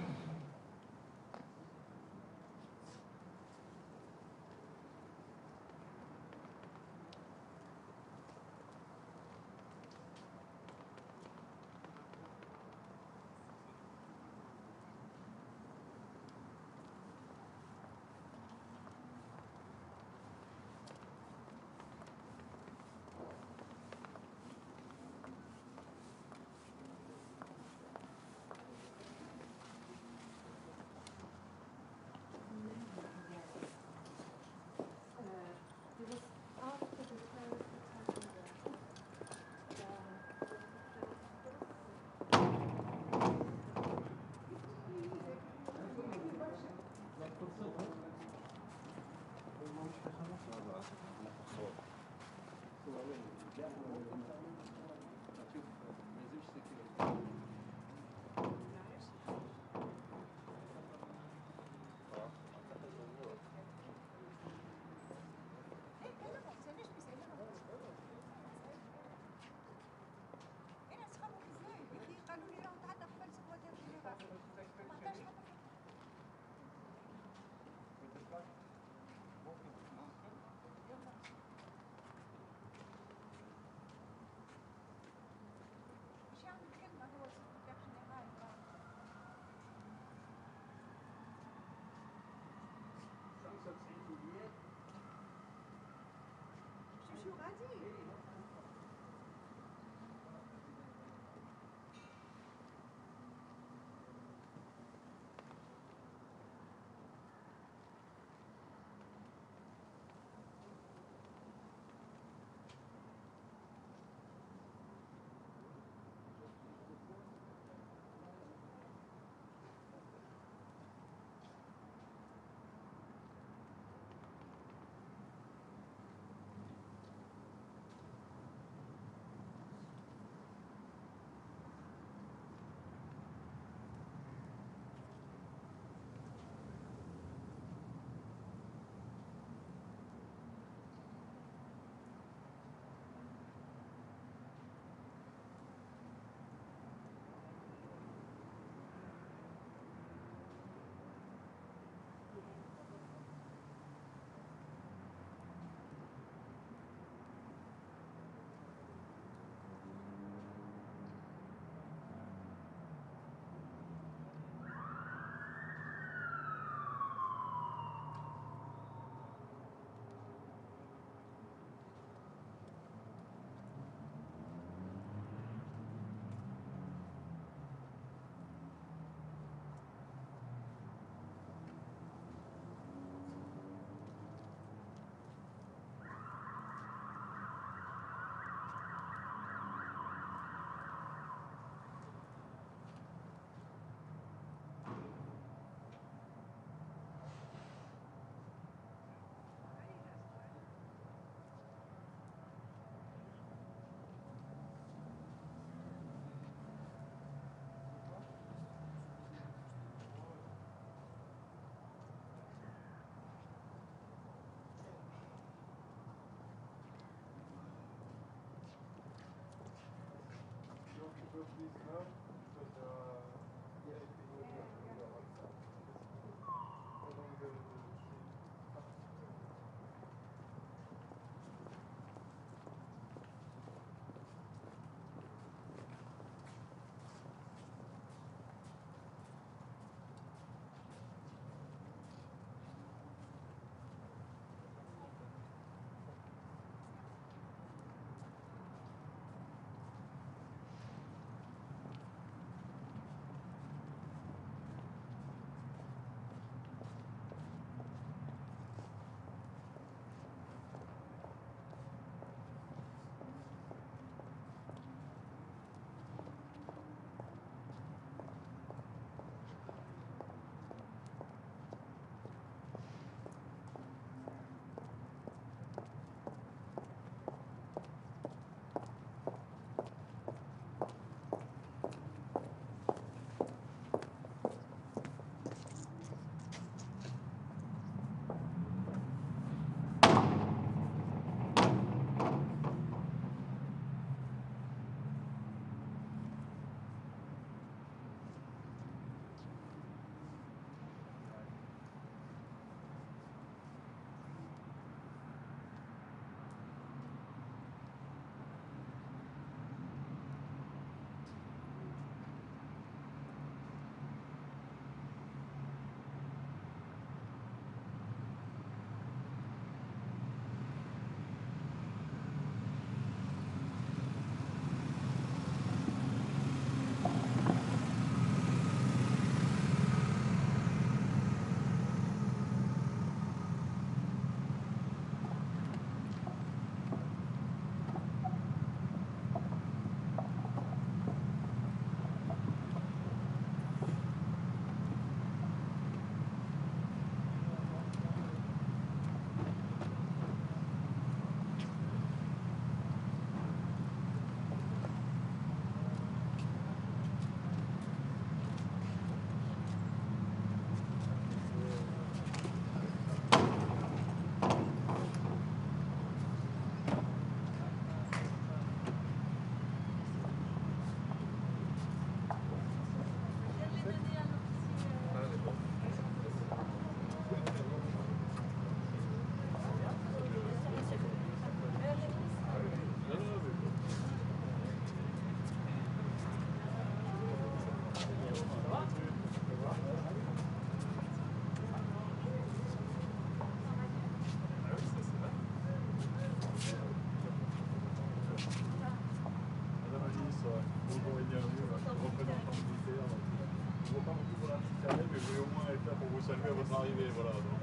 cette année, mais je voulais au moins être là pour vous saluer à votre arrivée. Voilà, donc,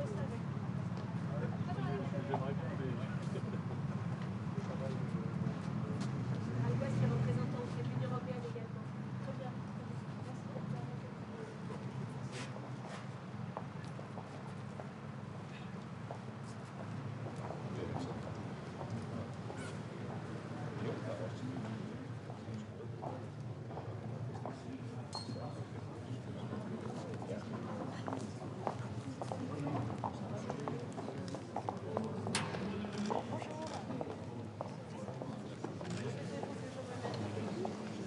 j'aimerais bien, mais j'ai pas mal de... représentant de l'Union européenne également. Très bien.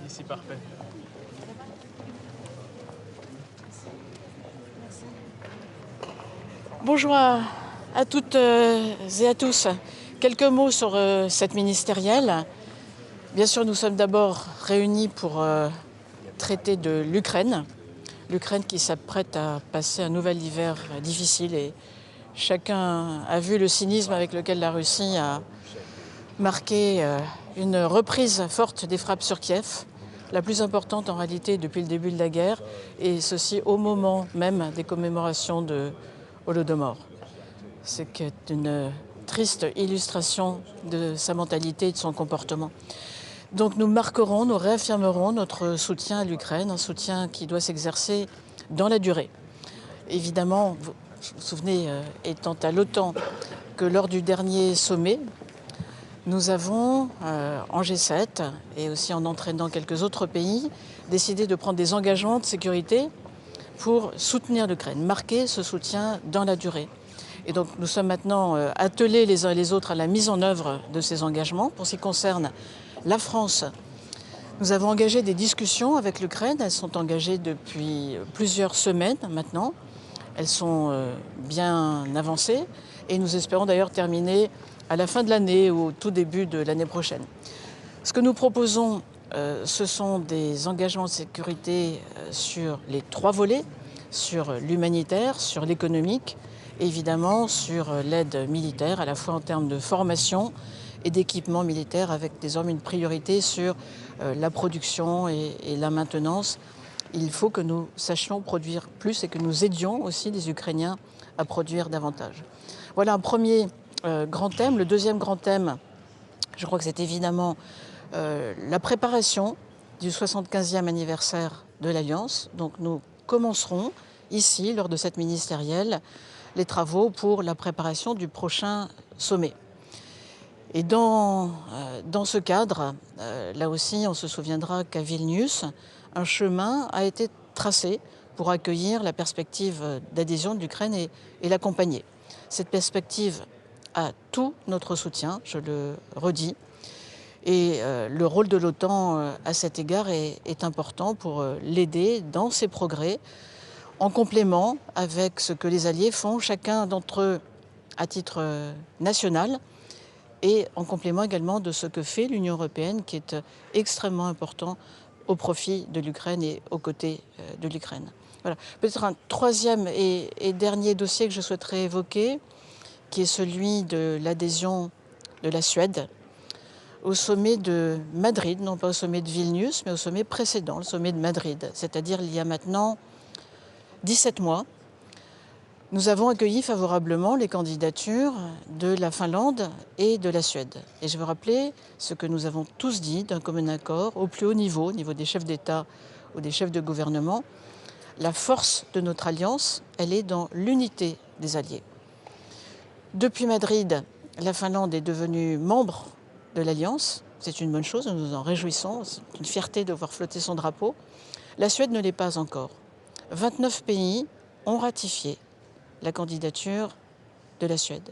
Ici, parfait. Bonjour à toutes et à tous. Quelques mots sur cette ministérielle. Bien sûr, nous sommes d'abord réunis pour traiter de l'Ukraine. L'Ukraine qui s'apprête à passer un nouvel hiver difficile et chacun a vu le cynisme avec lequel la Russie a marqué une reprise forte des frappes sur Kiev, la plus importante en réalité depuis le début de la guerre, et ceci au moment même des commémorations de Holodomor. C'est une triste illustration de sa mentalité et de son comportement. Donc nous marquerons, nous réaffirmerons notre soutien à l'Ukraine, un soutien qui doit s'exercer dans la durée. Évidemment, vous vous souvenez, étant à l'OTAN, que lors du dernier sommet, nous avons, en G7 et aussi en entraînant quelques autres pays, décidé de prendre des engagements de sécurité pour soutenir l'Ukraine, marquer ce soutien dans la durée. Et donc nous sommes maintenant attelés les uns et les autres à la mise en œuvre de ces engagements. Pour ce qui concerne la France, nous avons engagé des discussions avec l'Ukraine. Elles sont engagées depuis plusieurs semaines maintenant. Elles sont bien avancées et nous espérons d'ailleurs terminer à la fin de l'année ou au tout début de l'année prochaine. Ce que nous proposons, ce sont des engagements de sécurité sur les trois volets, sur l'humanitaire, sur l'économique, et évidemment sur l'aide militaire, à la fois en termes de formation et d'équipement militaire, avec désormais une priorité sur la production et la maintenance. Il faut que nous sachions produire plus et que nous aidions aussi les Ukrainiens à produire davantage. Voilà un premier grand thème. Le deuxième grand thème, je crois que c'est évidemment la préparation du 75e anniversaire de l'Alliance. Donc nous commencerons ici, lors de cette ministérielle, les travaux pour la préparation du prochain sommet. Et dans ce cadre, là aussi, on se souviendra qu'à Vilnius, un chemin a été tracé pour accueillir la perspective d'adhésion de l'Ukraine et l'accompagner. Cette perspective a tout notre soutien, je le redis, et le rôle de l'OTAN à cet égard est important pour l'aider dans ses progrès, en complément avec ce que les alliés font, chacun d'entre eux à titre national, et en complément également de ce que fait l'Union européenne, qui est extrêmement important au profit de l'Ukraine et aux côtés de l'Ukraine. Voilà. Peut-être un troisième et dernier dossier que je souhaiterais évoquer, qui est celui de l'adhésion de la Suède au sommet de Madrid, non pas au sommet de Vilnius, mais au sommet précédent, le sommet de Madrid, c'est-à-dire il y a maintenant 17 mois. Nous avons accueilli favorablement les candidatures de la Finlande et de la Suède. Et je veux rappeler ce que nous avons tous dit d'un commun accord au plus haut niveau des chefs d'État ou des chefs de gouvernement. La force de notre alliance, elle est dans l'unité des alliés. Depuis Madrid, la Finlande est devenue membre de l'Alliance. C'est une bonne chose, nous nous en réjouissons. C'est une fierté de voir flotter son drapeau. La Suède ne l'est pas encore. 29 pays ont ratifié la candidature de la Suède.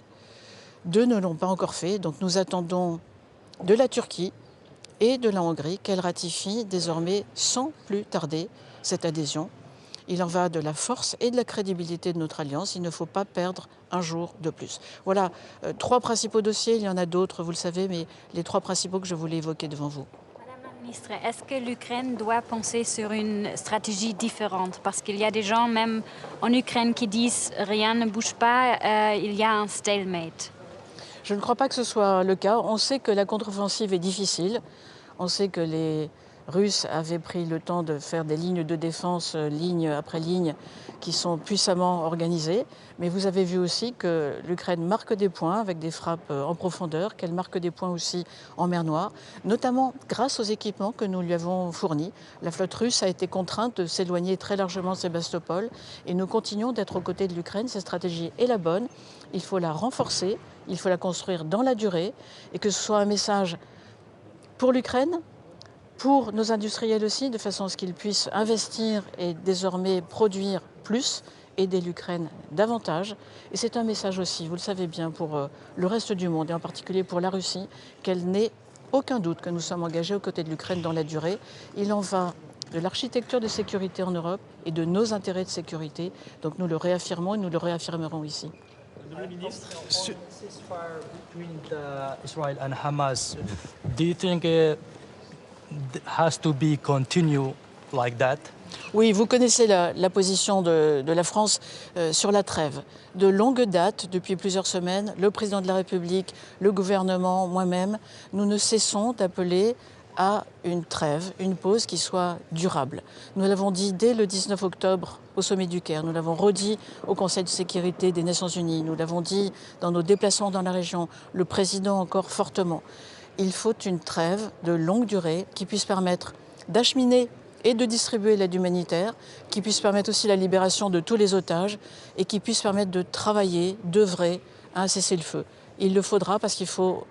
2 ne l'ont pas encore fait, donc nous attendons de la Turquie et de la Hongrie qu'elles ratifient désormais sans plus tarder cette adhésion. Il en va de la force et de la crédibilité de notre alliance. Il ne faut pas perdre un jour de plus. Voilà 3 principaux dossiers. Il y en a d'autres, vous le savez, mais les 3 principaux que je voulais évoquer devant vous. Madame la ministre, est-ce que l'Ukraine doit penser sur une stratégie différente? Parce qu'il y a des gens, même en Ukraine, qui disent « rien ne bouge pas, il y a un stalemate ». Je ne crois pas que ce soit le cas. On sait que la contre-offensive est difficile. On sait que les russes avaient pris le temps de faire des lignes de défense, ligne après ligne, qui sont puissamment organisées. Mais vous avez vu aussi que l'Ukraine marque des points avec des frappes en profondeur, qu'elle marque des points aussi en mer Noire, notamment grâce aux équipements que nous lui avons fournis. La flotte russe a été contrainte de s'éloigner très largement de Sébastopol et nous continuons d'être aux côtés de l'Ukraine. Cette stratégie est la bonne, il faut la renforcer, il faut la construire dans la durée et que ce soit un message pour l'Ukraine, pour nos industriels aussi, de façon à ce qu'ils puissent investir et désormais produire plus, aider l'Ukraine davantage. Et c'est un message aussi, vous le savez bien, pour le reste du monde, et en particulier pour la Russie, qu'elle n'ait aucun doute que nous sommes engagés aux côtés de l'Ukraine dans la durée. Il en va de l'architecture de sécurité en Europe et de nos intérêts de sécurité. Donc nous le réaffirmons et nous le réaffirmerons ici. Ceasefire between Israel and Hamas, do you think has to be continue like that? Oui, vous connaissez la position de la France sur la trêve. De longue date, depuis plusieurs semaines, le président de la République, le gouvernement, moi-même, nous ne cessons d'appeler à une trêve, une pause qui soit durable. Nous l'avons dit dès le 19 octobre au sommet du Caire, nous l'avons redit au Conseil de sécurité des Nations Unies, nous l'avons dit dans nos déplacements dans la région, le président encore fortement. Il faut une trêve de longue durée qui puisse permettre d'acheminer et de distribuer l'aide humanitaire, qui puisse permettre aussi la libération de tous les otages et qui puisse permettre de travailler, d'œuvrer à un cessez-le-feu. Il le faudra parce qu'il faut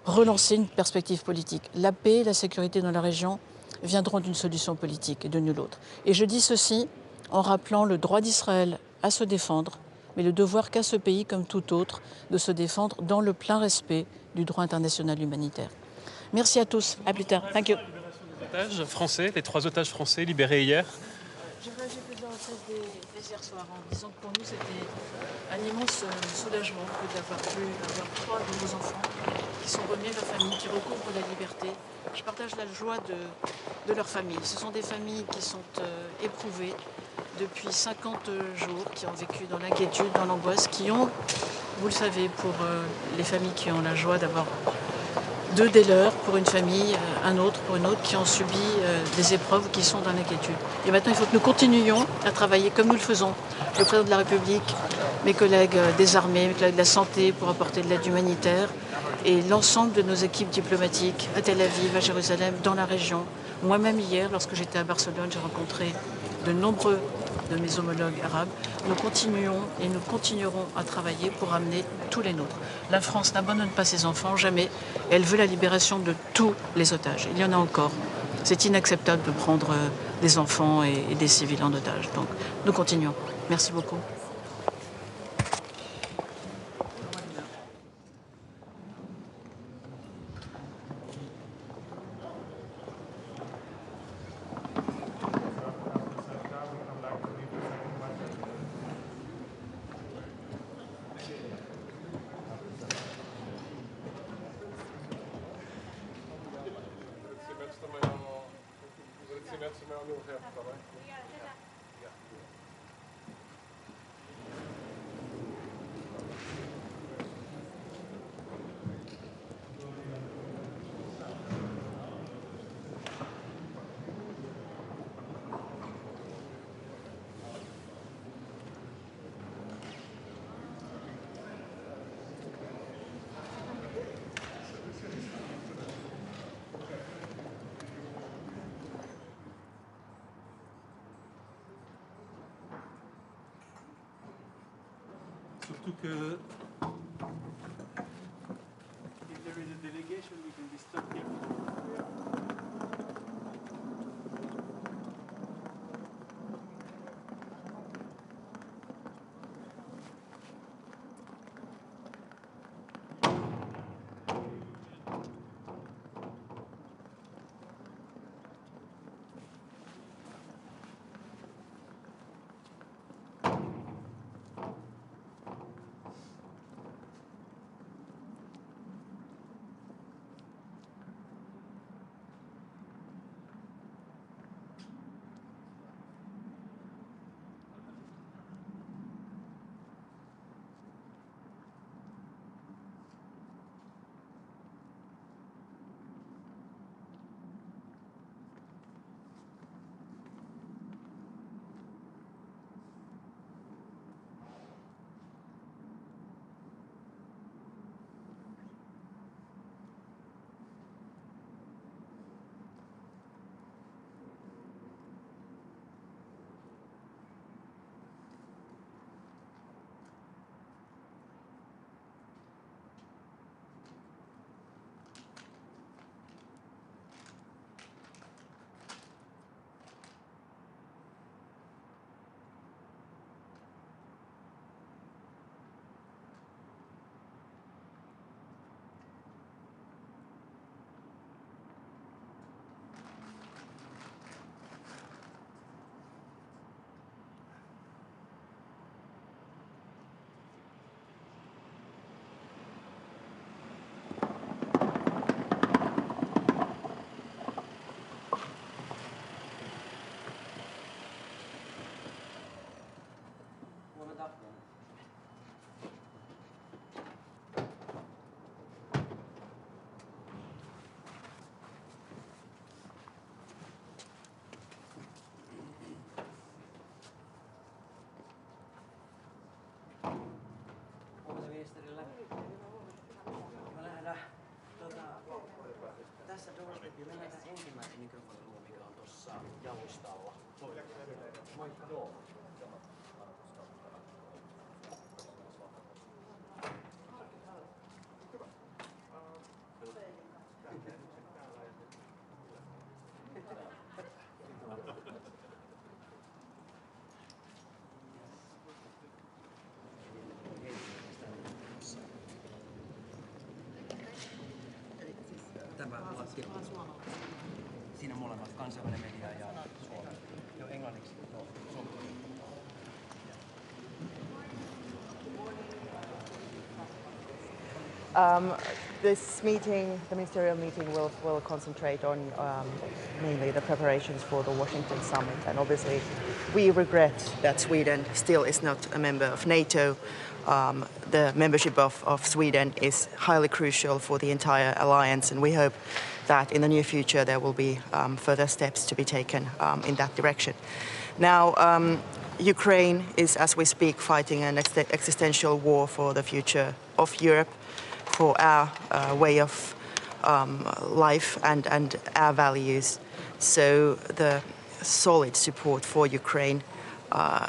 relancer une perspective politique. La paix et la sécurité dans la région viendront d'une solution politique et de nulle autre. Et je dis ceci en rappelant le droit d'Israël à se défendre, mais le devoir qu'a ce pays, comme tout autre, de se défendre dans le plein respect du droit international humanitaire. Merci à tous. À plus tard. Thank you. Otages français, les 3 otages français libérés hier. J'ai réagi plusieurs reprises dès hier soir en disant que pour nous c'était un immense soulagement d'avoir pu avoir 3 de nos enfants qui sont remis à leur famille, qui recouvrent la liberté. Je partage la joie de leur famille. Ce sont des familles qui sont éprouvées depuis 50 jours, qui ont vécu dans l'inquiétude, dans l'angoisse, qui ont, vous le savez, pour les familles qui ont la joie d'avoir 2 des leurs pour une famille, un autre pour une autre, qui ont subi des épreuves, qui sont dans l'inquiétude. Et maintenant, il faut que nous continuions à travailler comme nous le faisons. Le président de la République, mes collègues des armées, mes collègues de la santé pour apporter de l'aide humanitaire et l'ensemble de nos équipes diplomatiques à Tel Aviv, à Jérusalem, dans la région. Moi-même hier, lorsque j'étais à Barcelone, j'ai rencontré de nombreux de mes homologues arabes. Nous continuons et nous continuerons à travailler pour amener tous les nôtres. La France n'abandonne pas ses enfants, jamais. Elle veut la libération de tous les otages. Il y en a encore. C'est inacceptable de prendre des enfants et des civils en otage. Donc nous continuons. Merci beaucoup. Surtout que If there is a delegation, we can be stuck here. Siinä molemmat kansainvälinen media ja Suomi. Jo englanniksi. This meeting, the ministerial meeting, will concentrate on mainly the preparations for the Washington summit. And obviously, we regret that Sweden still is not a member of NATO. The membership of Sweden is highly crucial for the entire alliance, and we hope that in the near future there will be further steps to be taken in that direction. Now, Ukraine is, as we speak, fighting an existential war for the future of Europe, for our way of life and our values. So the solid support for Ukraine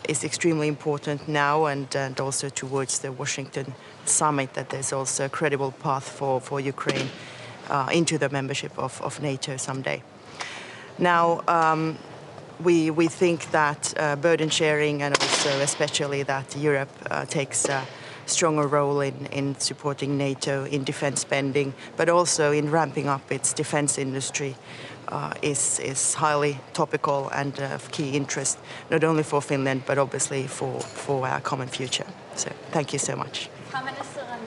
is extremely important now and also towards the Washington summit, that there's also a credible path for Ukraine into the membership of NATO someday. Now, we think that burden sharing and also especially that Europe takes a stronger role in supporting NATO in defense spending, but also in ramping up its defense industry is highly topical and of key interest, not only for Finland, but obviously for our common future. So thank you so much. Frau Ministerin,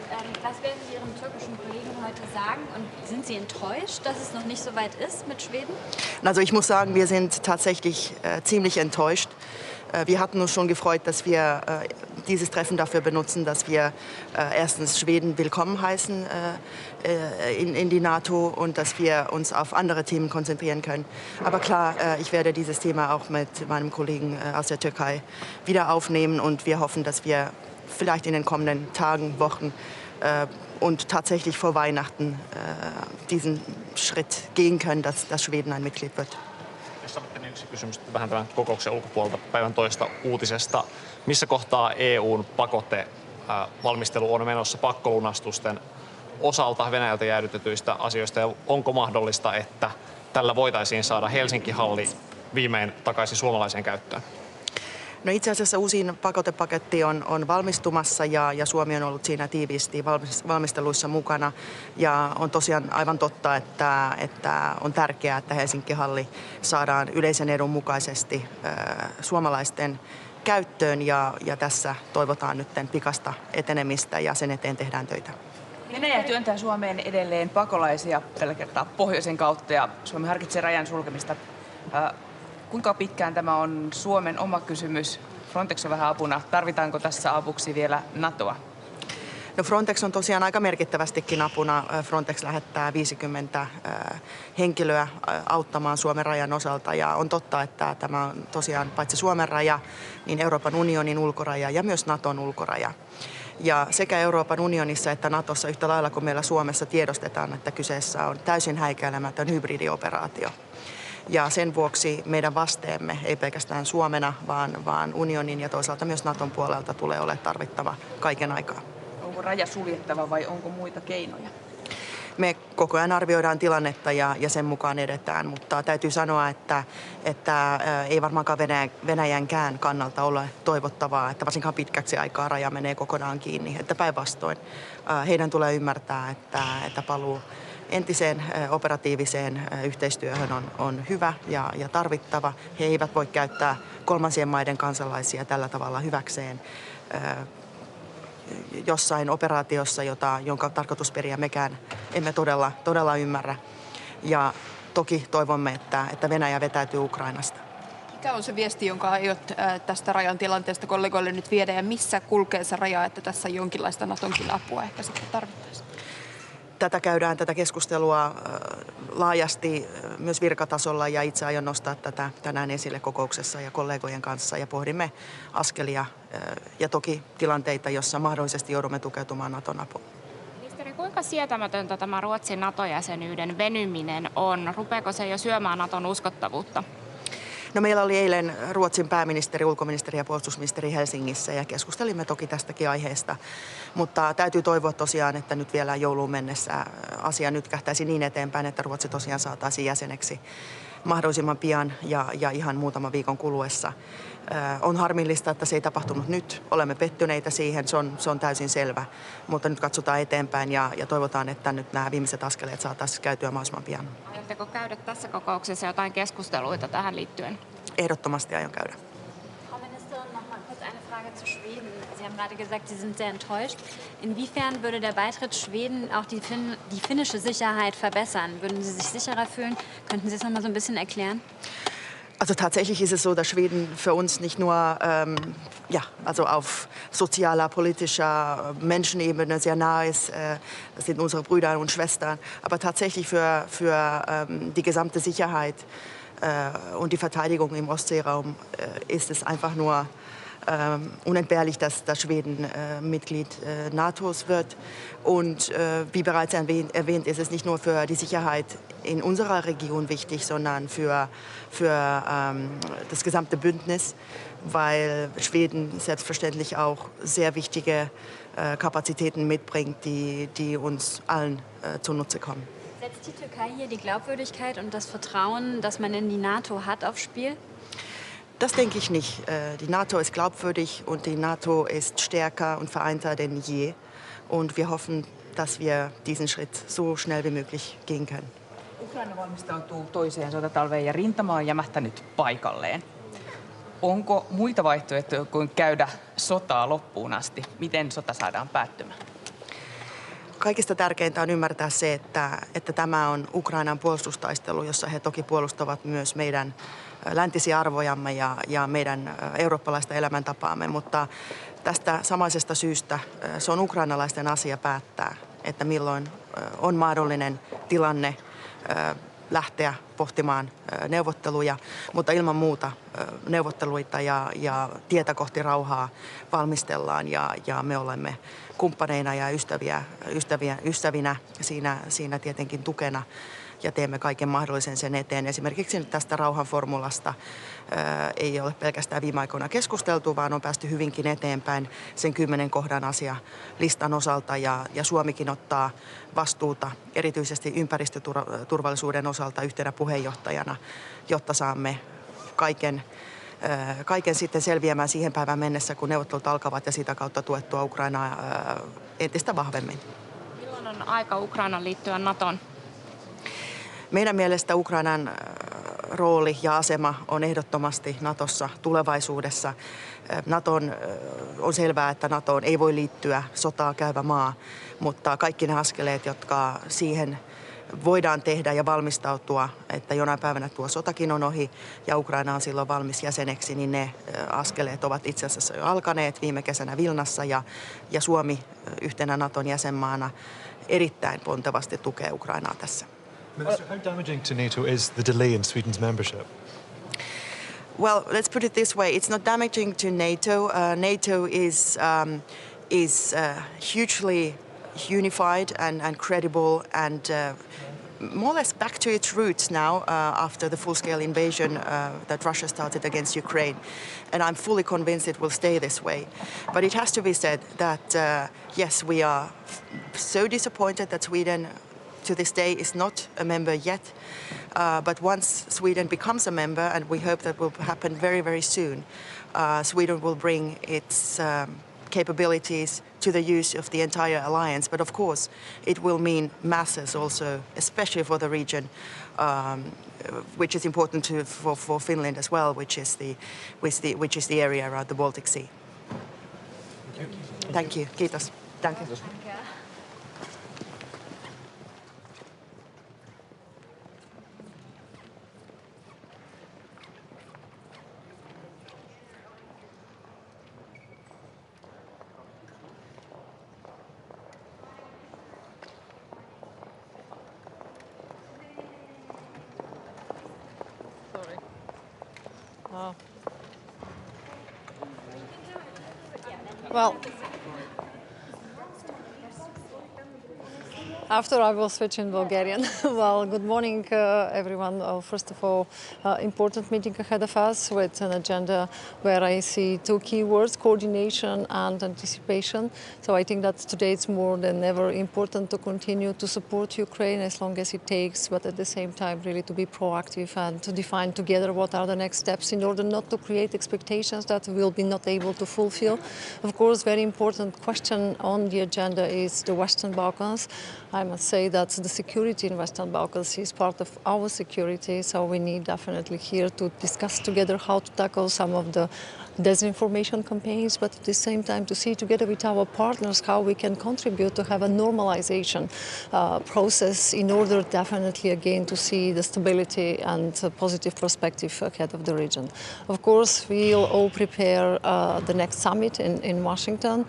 was werden Sie Ihren türkischen Kollegen heute sagen und sind Sie enttäuscht, dass es noch nicht so weit ist mit Schweden? Also ich muss sagen, wir sind tatsächlich ziemlich enttäuscht. Wir hatten uns schon gefreut, dass wir dieses Treffen dafür benutzen, dass wir erstens Schweden willkommen heißen in die NATO und dass wir uns auf andere Themen konzentrieren können. Aber klar, ich werde dieses Thema auch mit meinem Kollegen aus der Türkei wieder aufnehmen und wir hoffen, dass wir vielleicht in den kommenden Tagen, Wochen und tatsächlich vor Weihnachten diesen Schritt gehen können, dass Schweden ein Mitglied wird. Yksi kysymys vähän tämän kokouksen ulkopuolelta päivän toista uutisesta. Missä kohtaa EUn pakotevalmistelu on menossa pakkolunastusten osalta Venäjältä jäädytetyistä asioista? Ja onko mahdollista, että tällä voitaisiin saada Helsinki-halli viimein takaisin suomalaiseen käyttöön? No itse asiassa uusin pakotepaketti on valmistumassa ja Suomi on ollut siinä tiiviisti valmisteluissa mukana. Ja on tosiaan aivan totta, että on tärkeää, että Helsinki-halli saadaan yleisen edun mukaisesti suomalaisten käyttöön ja tässä toivotaan nyt pikasta etenemistä ja sen eteen tehdään töitä. Venäjä työntää Suomeen edelleen pakolaisia tällä kertaa pohjoisen kautta ja Suomi harkitsee rajan sulkemista. Kuinka pitkään tämä on Suomen oma kysymys? Frontex on vähän apuna. Tarvitaanko tässä avuksi vielä NATOa? No Frontex on tosiaan aika merkittävästikin apuna. Frontex lähettää 50 henkilöä auttamaan Suomen rajan osalta. Ja on totta, että tämä on tosiaan paitsi Suomen raja, niin Euroopan unionin ulkoraja ja myös NATOn ulkoraja. Ja sekä Euroopan unionissa että NATOssa yhtä lailla kuin meillä Suomessa tiedostetaan, että kyseessä on täysin häikäilemätön hybridioperaatio. Ja sen vuoksi meidän vasteemme ei pelkästään Suomena, vaan unionin ja toisaalta myös NATOn puolelta tulee olemaan tarvittava kaiken aikaa. Onko raja suljettava vai onko muita keinoja? Me koko ajan arvioidaan tilannetta ja sen mukaan edetään, mutta täytyy sanoa, että ei varmaankaan Venäjänkään kannalta ole toivottavaa, että varsinkaan pitkäksi aikaa raja menee kokonaan kiinni. Että päinvastoin heidän tulee ymmärtää, että paluu entiseen operatiiviseen yhteistyöhön on hyvä ja tarvittava. He eivät voi käyttää kolmansien maiden kansalaisia tällä tavalla hyväkseen jossain operaatiossa, jonka tarkoitusperiä mekään emme todella ymmärrä. Ja toki toivomme, että Venäjä vetäytyy Ukrainasta. Mikä on se viesti, jonka aiot tästä rajan tilanteesta kollegoille nyt viedä ja missä kulkee se raja, että tässä jonkinlaista NATOnkin apua ehkä sitten tarvittaisiin? Tätä keskustelua laajasti myös virkatasolla ja itse aion nostaa tätä tänään esille kokouksessa ja kollegojen kanssa ja pohdimme askelia ja toki tilanteita, jossa mahdollisesti joudumme tukeutumaan NATOn apuun. Ministeri, kuinka sietämätöntä tämä Ruotsin NATO-jäsenyyden venyminen on? Rupeeko se jo syömään NATOn uskottavuutta? No, meillä oli eilen Ruotsin pääministeri, ulkoministeri ja puolustusministeri Helsingissä ja keskustelimme toki tästäkin aiheesta. Mutta täytyy toivoa tosiaan, että nyt vielä jouluun mennessä asia nyt kähtäisi niin eteenpäin, että Ruotsi tosiaan saataisiin jäseneksi mahdollisimman pian ja ihan muutaman viikon kuluessa. On harmillista, että se ei tapahtunut nyt. Olemme pettyneitä siihen, se on täysin selvä. Mutta nyt katsotaan eteenpäin ja toivotaan, että nyt nämä viimeiset askeleet saataisiin käytyä mahdollisimman pian. Aiotteko käydä tässä kokouksessa jotain keskusteluita tähän liittyen? Ehdottomasti aion käydä. Frau Ministerin, noch mal kurz eine Frage zu Schweden. Sie haben gerade gesagt, Sie sind sehr enttäuscht. Inwiefern würde der Beitritt Schweden auch die finnische Sicherheit verbessern? Würden Sie sich sicherer fühlen? Könnten Sie es noch mal so ein bisschen erklären? Also tatsächlich ist es so, dass Schweden für uns nicht nur also auf sozialer, politischer Menschenebene sehr nah ist. Das sind unsere Brüder und Schwestern. Aber tatsächlich für die gesamte Sicherheit und die Verteidigung im Ostseeraum ist es einfach nur unentbehrlich, dass Schweden Mitglied NATOs wird. Und wie bereits erwähnt, ist es nicht nur für die Sicherheit in unserer Region wichtig, sondern für das gesamte Bündnis, weil Schweden selbstverständlich auch sehr wichtige Kapazitäten mitbringt, die uns allen zunutze kommen. Setzt die Türkei hier die Glaubwürdigkeit und das Vertrauen, das man in die NATO hat, aufs Spiel? Das denke ich nicht. Die NATO ist glaubwürdig und die NATO ist stärker und vereinter denn je. Und wir hoffen, dass wir diesen Schritt so schnell wie möglich gehen können. Ukraina valmistautuu toiseen sotatalveen ja rintama on jämähtänyt paikalleen. Onko muita vaihtoehtoja kuin käydä sotaa loppuun asti? Miten sota saadaan päättymään? Kaikista tärkeintä on ymmärtää se, että tämä on Ukrainan puolustustaistelu, jossa he toki puolustavat myös meidän läntisiä arvojamme ja meidän eurooppalaista elämäntapaamme, mutta tästä samaisesta syystä se on ukrainalaisten asia päättää, että milloin on mahdollinen tilanne lähteä pohtimaan neuvotteluja, mutta ilman muuta neuvotteluita ja tietä kohti rauhaa valmistellaan ja me olemme kumppaneina ja ystävinä siinä tietenkin tukena ja teemme kaiken mahdollisen sen eteen. Esimerkiksi nyt tästä rauhanformulasta ei ole pelkästään viime aikoina keskusteltu, vaan on päästy hyvinkin eteenpäin sen 10 kohdan asialistan osalta ja Suomikin ottaa vastuuta erityisesti ympäristöturvallisuuden osalta yhtenä puheenjohtajana, jotta saamme kaiken sitten selviämään siihen päivään mennessä, kun neuvottelut alkavat ja sitä kautta tuettua Ukrainaa entistä vahvemmin. Milloin on aika Ukrainan liittyä NATOon? Meidän mielestä Ukrainan rooli ja asema on ehdottomasti NATOssa tulevaisuudessa. On selvää, että NATOon ei voi liittyä sotaa käyvä maa, mutta kaikki ne askeleet, jotka siihen voidaan tehdä ja valmistautua, että jonain päivänä tuo sotakin on ohi ja Ukraina on silloin valmis jäseneksi, niin ne askeleet ovat itse asiassa jo alkaneet viime kesänä Vilnassa ja Suomi yhtenä NATOn jäsenmaana erittäin pontevasti tukee Ukrainaa tässä. Minister, how damaging to NATO is the delay in Sweden's membership? Well, let's put it this way. It's not damaging to NATO. NATO is hugely unified and credible and more or less back to its roots now after the full-scale invasion that Russia started against Ukraine. And I'm fully convinced it will stay this way. But it has to be said that, yes, we are so disappointed that Sweden to this day is not a member yet. But once Sweden becomes a member, and we hope that will happen very, very soon, Sweden will bring its capabilities to the use of the entire alliance. But of course, it will mean masses also, especially for the region, which is important for Finland as well, which is the area around the Baltic Sea. Thank you. Kiitos. Danke. Well, After I will switch in Bulgarian. Well, good morning, everyone. First of all, important meeting ahead of us with an agenda where I see two key words, coordination and anticipation. So I think that today it's more than ever important to continue to support Ukraine as long as it takes, but at the same time really to be proactive and to define together what are the next steps in order not to create expectations that we'll be not able to fulfill. Of course, very important question on the agenda is the Western Balkans. I must say that the security in Western Balkans is part of our security, so we need definitely here to discuss together how to tackle some of the disinformation campaigns, but at the same time to see together with our partners how we can contribute to have a normalization process in order definitely again to see the stability and positive perspective ahead of the region. Of course, we'll all prepare the next summit in Washington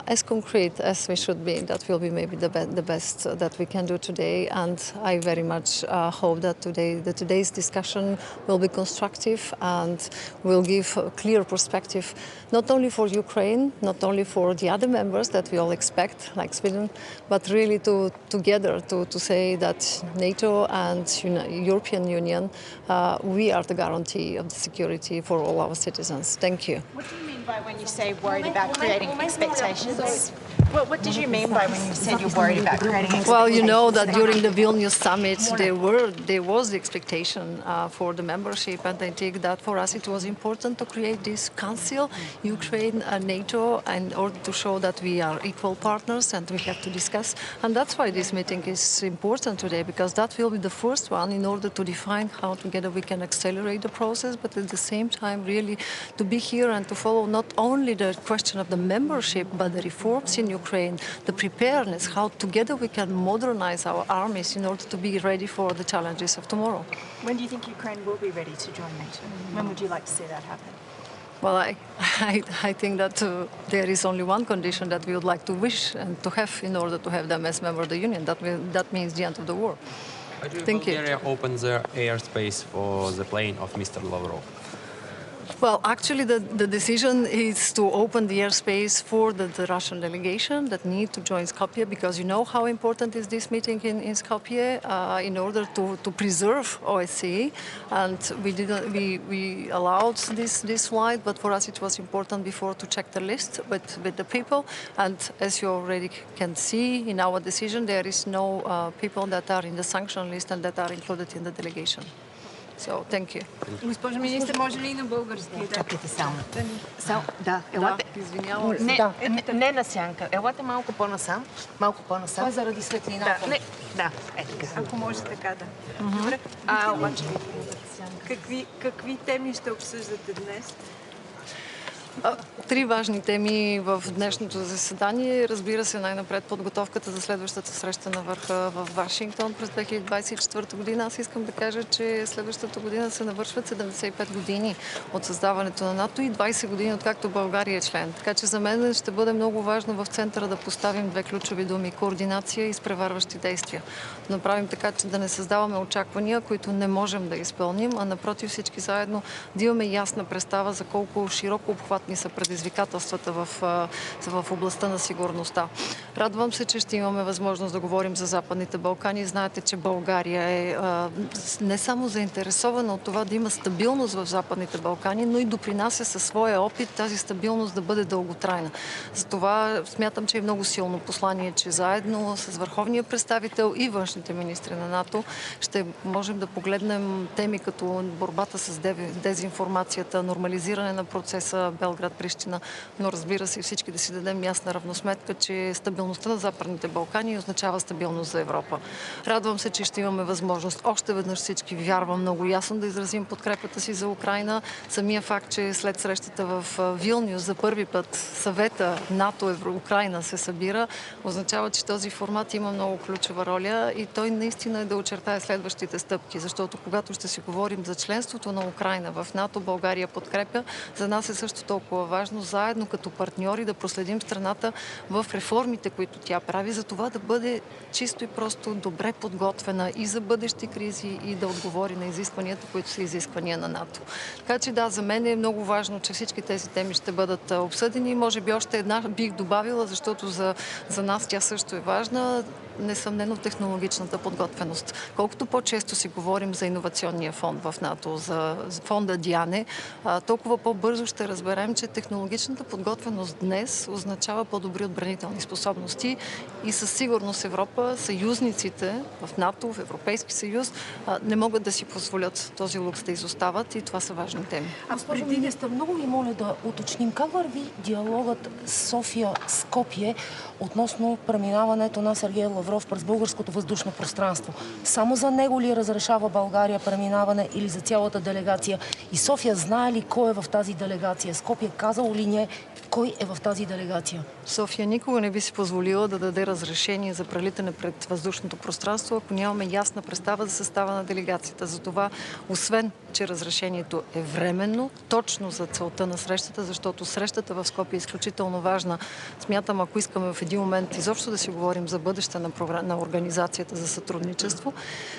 as concrete as we should be. That will be maybe the best that we can do today, and I very much hope that today's discussion will be constructive and will give a clear perspective not only for Ukraine, not only for the other members that we all expect, like Sweden, but really together to say that NATO and European Union, we are the guarantee of the security for all our citizens. Thank you. What do you mean by when you say worried about creating expectations? What did you mean by when you said you're worried about creating expectations? Well, you know that during the Vilnius summit there was the expectation for the membership, and I think that for us it was important to create this council, Ukraine and NATO, in order to show that we are equal partners and we have to discuss. And that's why this meeting is important today, because that will be the first one in order to define how together we can accelerate the process, but at the same time really to be here and to follow not only the question of the membership, but the reforms in Ukraine, the preparedness, how together we can modernize our armies in order to be ready for the challenges of tomorrow. When do you think Ukraine will be ready to join NATO? When would you like to see that happen? Well, I think that there is only one condition that we would like to wish and to have in order to have them as member of the Union. That means the end of the war. Thank you. Bulgaria opens their airspace for the plane of Mr. Lavrov? Well, actually, the decision is to open the airspace for the Russian delegation that need to join Skopje, because you know how important is this meeting in Skopje in order to preserve OSCE, and we allowed this flight, but for us it was important before to check the list with the people, and as you already can see in our decision, there is no people that are in the sanction list and that are included in the delegation. So, thank you. Госпожо министър, може ли и на български? Чакайте само. Да, елате. Извинявам се. Не на сянка. Елате малко по-насам. Малко по-насам. Това е заради светлината. Да, така. Ако може така, да. Добре. Обаче, какви теми ще обсъждате днес? Три важни теми в днешното заседание. Разбира се, най-напред подготовката за следващата среща на върха в Вашингтон през 2024 година. Аз искам да кажа, че следващата година се навършват 75 години от създаването на НАТО и 20 години откакто България е член. Така че за мен ще бъде много важно в центъра да поставим две ключови думи – координация и изпреварващи действия. Да направим така, че да не създаваме очаквания, които не можем да изпълним, а напротив всички заедно да имаме ясна представа за колко широко обхватни са предизвикателствата в областта на сигурността. Радвам се, че ще имаме възможност да говорим за Западните Балкани. Знаете, че България е не само заинтересована от това да има стабилност в Западните Балкани, но и допринася със своя опит тази стабилност да бъде дълготрайна. Затова смятам, че е много силно послание, че заедно с върховния представител и външните министри на НАТО ще можем да погледнем теми като борбата с дезинформацията, нормализиране на процеса Белград-Прищина, но разбира се всички да си дадем ясна равносметка, че стабилността на Западните Балкани означава стабилност за Европа. Радвам се, че ще имаме възможност още веднъж всички, вярвам много ясно, да изразим подкрепата си за Украйна. Самия факт, че след срещата в Вилниус за първи път съвета НАТО-Украйна се събира, означава, че този формат има много ключова роля и той наистина е да очертае следващите стъпки, защото когато ще си говорим за членството на Украйна в НАТО, България подкрепя, за нас е също толкова толкова важно заедно като партньори да проследим страната в реформите, които тя прави, за това да бъде чисто и просто добре подготвена и за бъдещи кризи и да отговори на изискванията, които са изисквания на НАТО. Така че да, за мен е много важно, че всички тези теми ще бъдат обсъдени. Може би още една бих добавила, защото за нас тя също е важна. Несъмнено технологичната подготвеност. Колкото по-често си говорим за иновационния фонд в НАТО, за фонда Диане, толкова по-бързо ще разберем, че технологичната подготвеност днес означава по-добри отбранителни способности и със сигурност Европа, съюзниците в НАТО, в Европейски съюз, не могат да си позволят този лукс да изостават и това са важни теми. Госпожо министър, много ви моля да уточним как върви диалогът София-Скопие относно преминаването на Сергей Лавров през българското въздушно пространство. Само за него ли разрешава България преминаване или за цялата делегация? И София знае ли кой е в тази делегация? Скопие казало ли не кой е в тази делегация? София никога не би си позволила да даде разрешение за прелитане пред въздушното пространство, ако нямаме ясна представа за състава на делегацията. Затова, освен че разрешението е временно, точно за целта на срещата, защото срещата в Скопие е изключително важна. Смятам, ако искаме в един момент изобщо да си говорим за бъдеще на организацията за сътрудничество,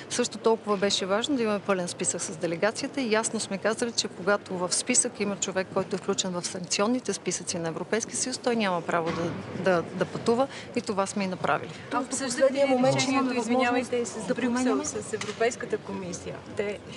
също толкова беше важно да имаме пълен списък с делегацията и ясно сме казали, че когато в списък има човек, който е включен в санкционните списъци на Европейския съюз, той няма право да пътува и това сме и направили. В последния момент ще имаме извинявайте, с Брюксел, с Европейската комисия.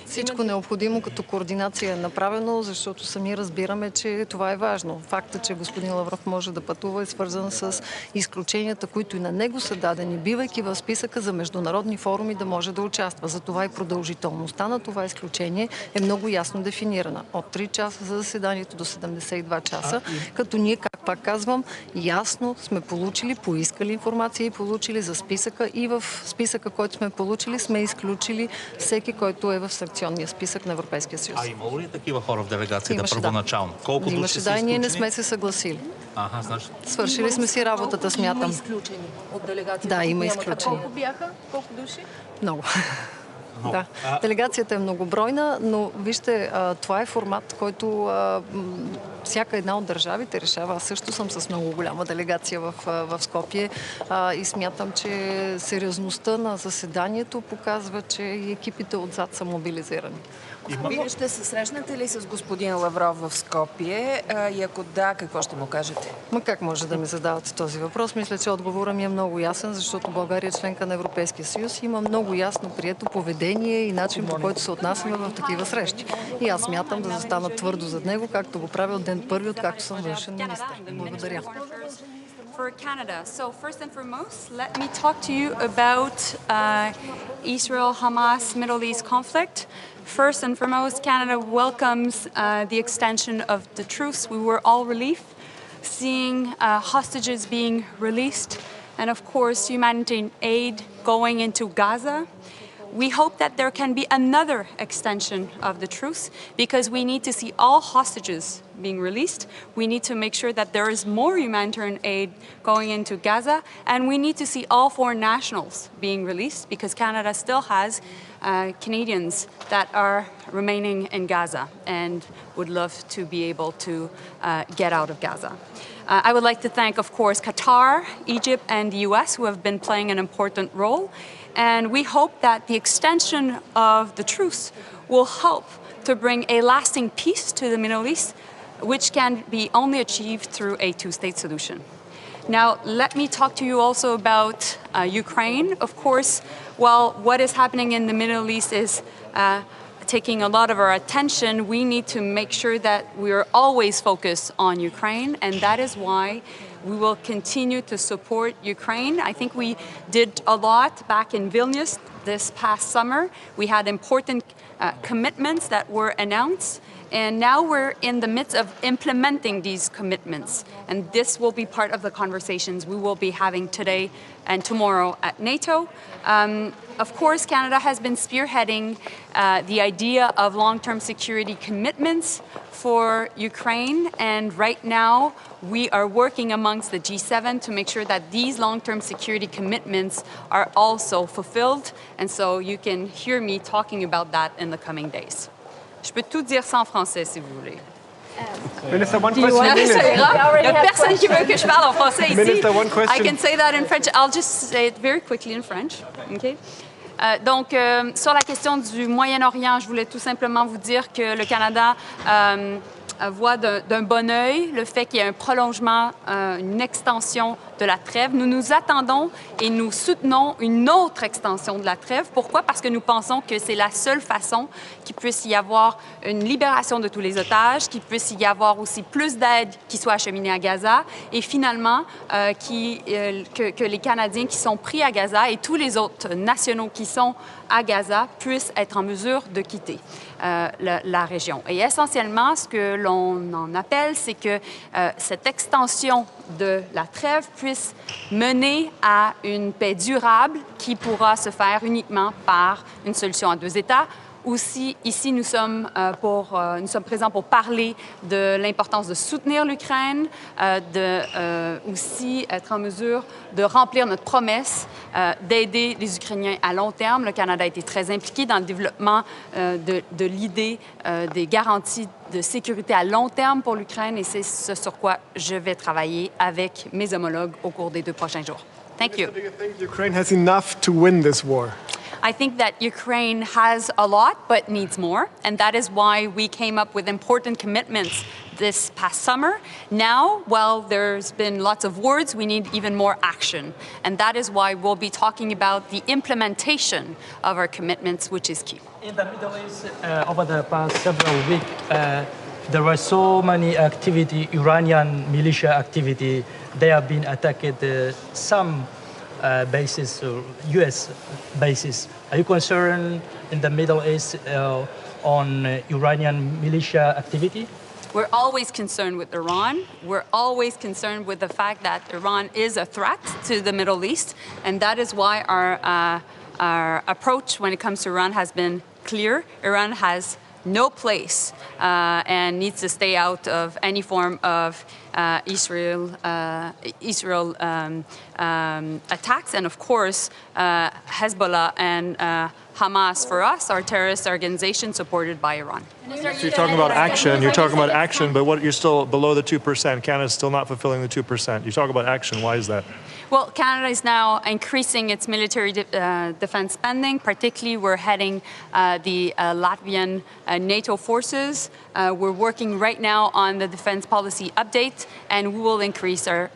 Всичко необходимо като координация е направено, защото сами разбираме, че това е важно. Факта, че господин Лавров може да пътува, е свързан с изключенията, които и на него са дадени, бивайки в списъка за международни форуми да може да участва. Затова и продължителността на това изключение е много ясно дефинирана. От 3 часа за заседанието до 72 часа, като ние, как пак казвам, ясно сме получили, поискали информация и получили за списъка и в списъка, който сме получили, сме изключили всеки, който е в санкционния списък на Европейския съюз. А имало ли такива хора в делегацията първоначално? Колко имаше, да, и ние не сме се съгласили. Значи... Свършили сме си работата, смятам. Има изключени от делегацията. Да, има изключени. Колко бяха? Колко души? Много. Да. Делегацията е многобройна, но вижте, това е формат, който всяка една от държавите решава. Аз също съм с много голяма делегация в Скопие и смятам, че сериозността на заседанието показва, че и екипите отзад са мобилизирани. Вие ще се срещнете ли с господин Лавров в Скопие и ако да, какво ще му кажете? Как може да ми задавате този въпрос? Мисля, че отговорът ми е много ясен, защото България е членка на Европейския съюз и има много ясно прието поведение и начин, по който се отнасяме в такива срещи. И аз смятам да застана твърдо зад него, както го правя от ден първи, откакто съм външен министър. Благодаря. For Canada. So first and foremost, let me talk to you about Israel-Hamas Middle East conflict. First and foremost, Canada welcomes the extension of the truce. We were all relieved seeing hostages being released and of course humanitarian aid going into Gaza. We hope that there can be another extension of the truce because we need to see all hostages being released. We need to make sure that there is more humanitarian aid going into Gaza, and we need to see all foreign nationals being released because Canada still has Canadians that are remaining in Gaza and would love to be able to get out of Gaza. I would like to thank, of course, Qatar, Egypt, and the US who have been playing an important role. And we hope that the extension of the truce will help to bring a lasting peace to the Middle East, which can be only achieved through a two-state solution. Now, let me talk to you also about Ukraine. Of course, while what is happening in the Middle East is taking a lot of our attention, we need to make sure that we are always focused on Ukraine, and that is why we will continue to support Ukraine. I think we did a lot back in Vilnius this past summer. We had important commitments that were announced, and now we're in the midst of implementing these commitments. And this will be part of the conversations we will be having today and tomorrow at NATO. Of course, Canada has been spearheading the idea of long-term security commitments for Ukraine, and right now we are working amongst the G7 to make sure that these long-term security commitments are also fulfilled, and so you can hear me talking about that in the coming days. Je peux tout dire ça en français si vous voulez. Minister, one Do you question want in to say English. Il n'y a personne qui veut que je parle en français ici. Minister, one question. I can say that in French. I'll just say it very quickly in French. Okay? Donc, sur la question du Moyen-Orient, je voulais tout simplement vous dire que le Canada voit d'un bon œil le fait qu'il y ait un prolongement, une extension de la trêve. Nous nous attendons et nous soutenons une autre extension de la trêve. Pourquoi? Parce que nous pensons que c'est la seule façon qu'il puisse y avoir une libération de tous les otages, qu'il puisse y avoir aussi plus d'aide qui soit acheminée à Gaza et finalement que les Canadiens qui sont pris à Gaza et tous les autres nationaux qui sont à Gaza puissent être en mesure de quitter la région. Et essentiellement, ce que l'on en appelle, c'est que cette extension de la trêve puisse mener à une paix durable qui pourra se faire uniquement par une solution à deux États. Aussi, ici, nous sommes présents pour parler de l'importance de soutenir l'Ukraine, aussi être en mesure de remplir notre promesse d'aider les Ukrainiens à long terme. Le Canada a été très impliqué dans le développement de l'idée des garanties de sécurité à long terme pour l'Ukraine et c'est ce sur quoi je vais travailler avec mes homologues au cours des 2 prochains jours. Thank you. Do you think Ukraine has enough to win this war? I think that Ukraine has a lot, but needs more. And that is why we came up with important commitments this past summer. Now, while there's been lots of words, we need even more action. And that is why we'll be talking about the implementation of our commitments, which is key. In the Middle East, over the past several weeks, there were so many activity, Iranian militia activity. They have been attacked some bases, U.S. bases. Are you concerned in the Middle East on Iranian militia activity? We're always concerned with Iran. We're always concerned with the fact that Iran is a threat to the Middle East, and that is why our approach when it comes to Iran has been clear. Iran has no place and needs to stay out of any form of Israel attacks. And of course, Hezbollah and Hamas, for us, are terrorist organizations supported by Iran. So you're talking about action, but you're still below the 2%. Canada's still not fulfilling the 2%. You talk about action, why is that? Well, Canada is now increasing its military defense spending. Particularly, we're heading the Latvian NATO forces. We're working right now on the defense policy update, and we will increase our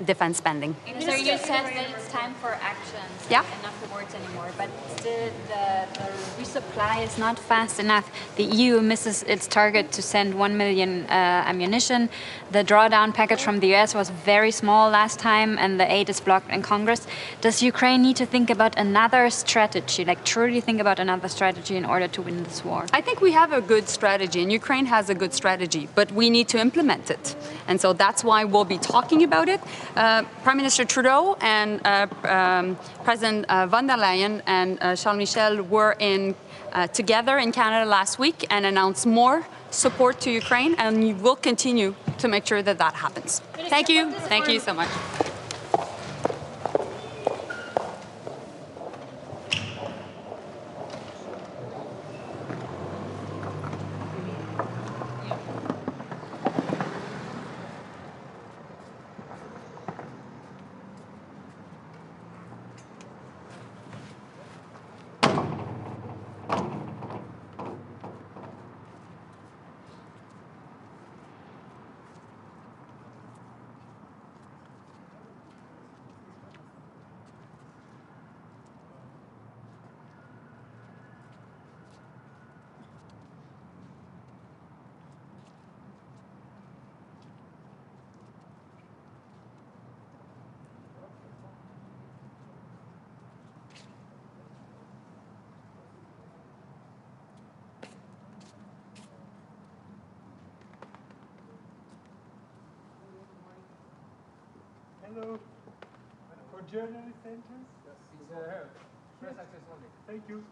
defense spending. So you said that it's time for action. So Yeah. Enough the words anymore, but still the resupply is not fast enough. The EU misses its target to send 1 million ammunition. The drawdown package from the US was very small last time, and the aid is blocked in Congress. Does Ukraine need to think about another strategy, like truly think about another strategy in order to win this war? I think we have a good strategy, and Ukraine has a good strategy, but we need to implement it. And so that's why we'll be talking about it. Prime Minister Trudeau and President von der Leyen and Charles Michel were together in Canada last week and announced more support to Ukraine, and we will continue to make sure that that happens. Thank you. Thank you so much. Hello. For journalist entrance? Yes. It's here. Press access only. Thank you.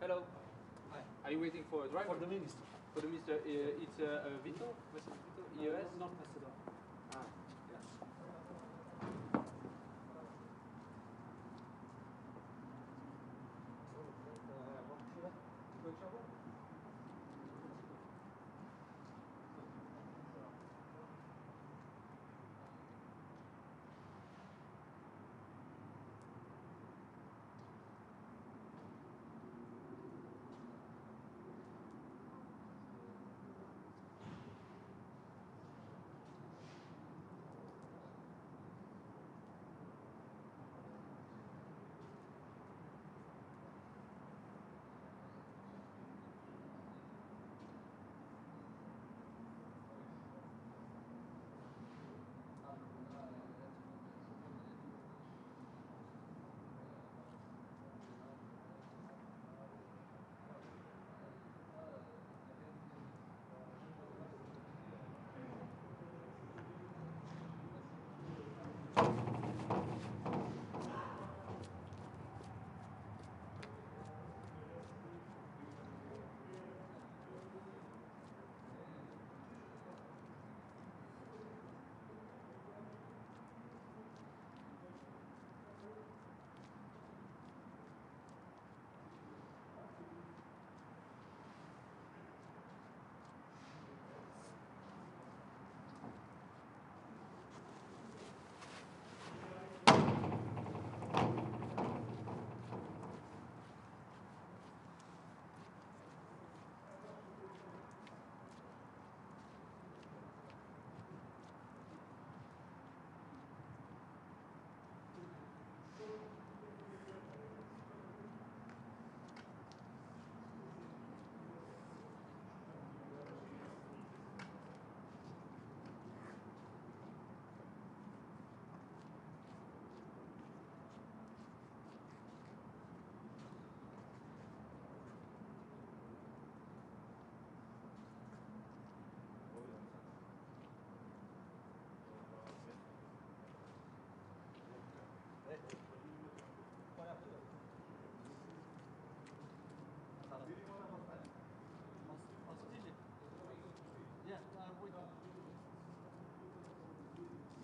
Hello. Hi. Are you waiting for a driver? For the minister. For the minister, it's Vito? Mr. Vito? EOS? Not Ambassador. Ah, yeah.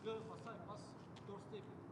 Sigara basar bas doorstep.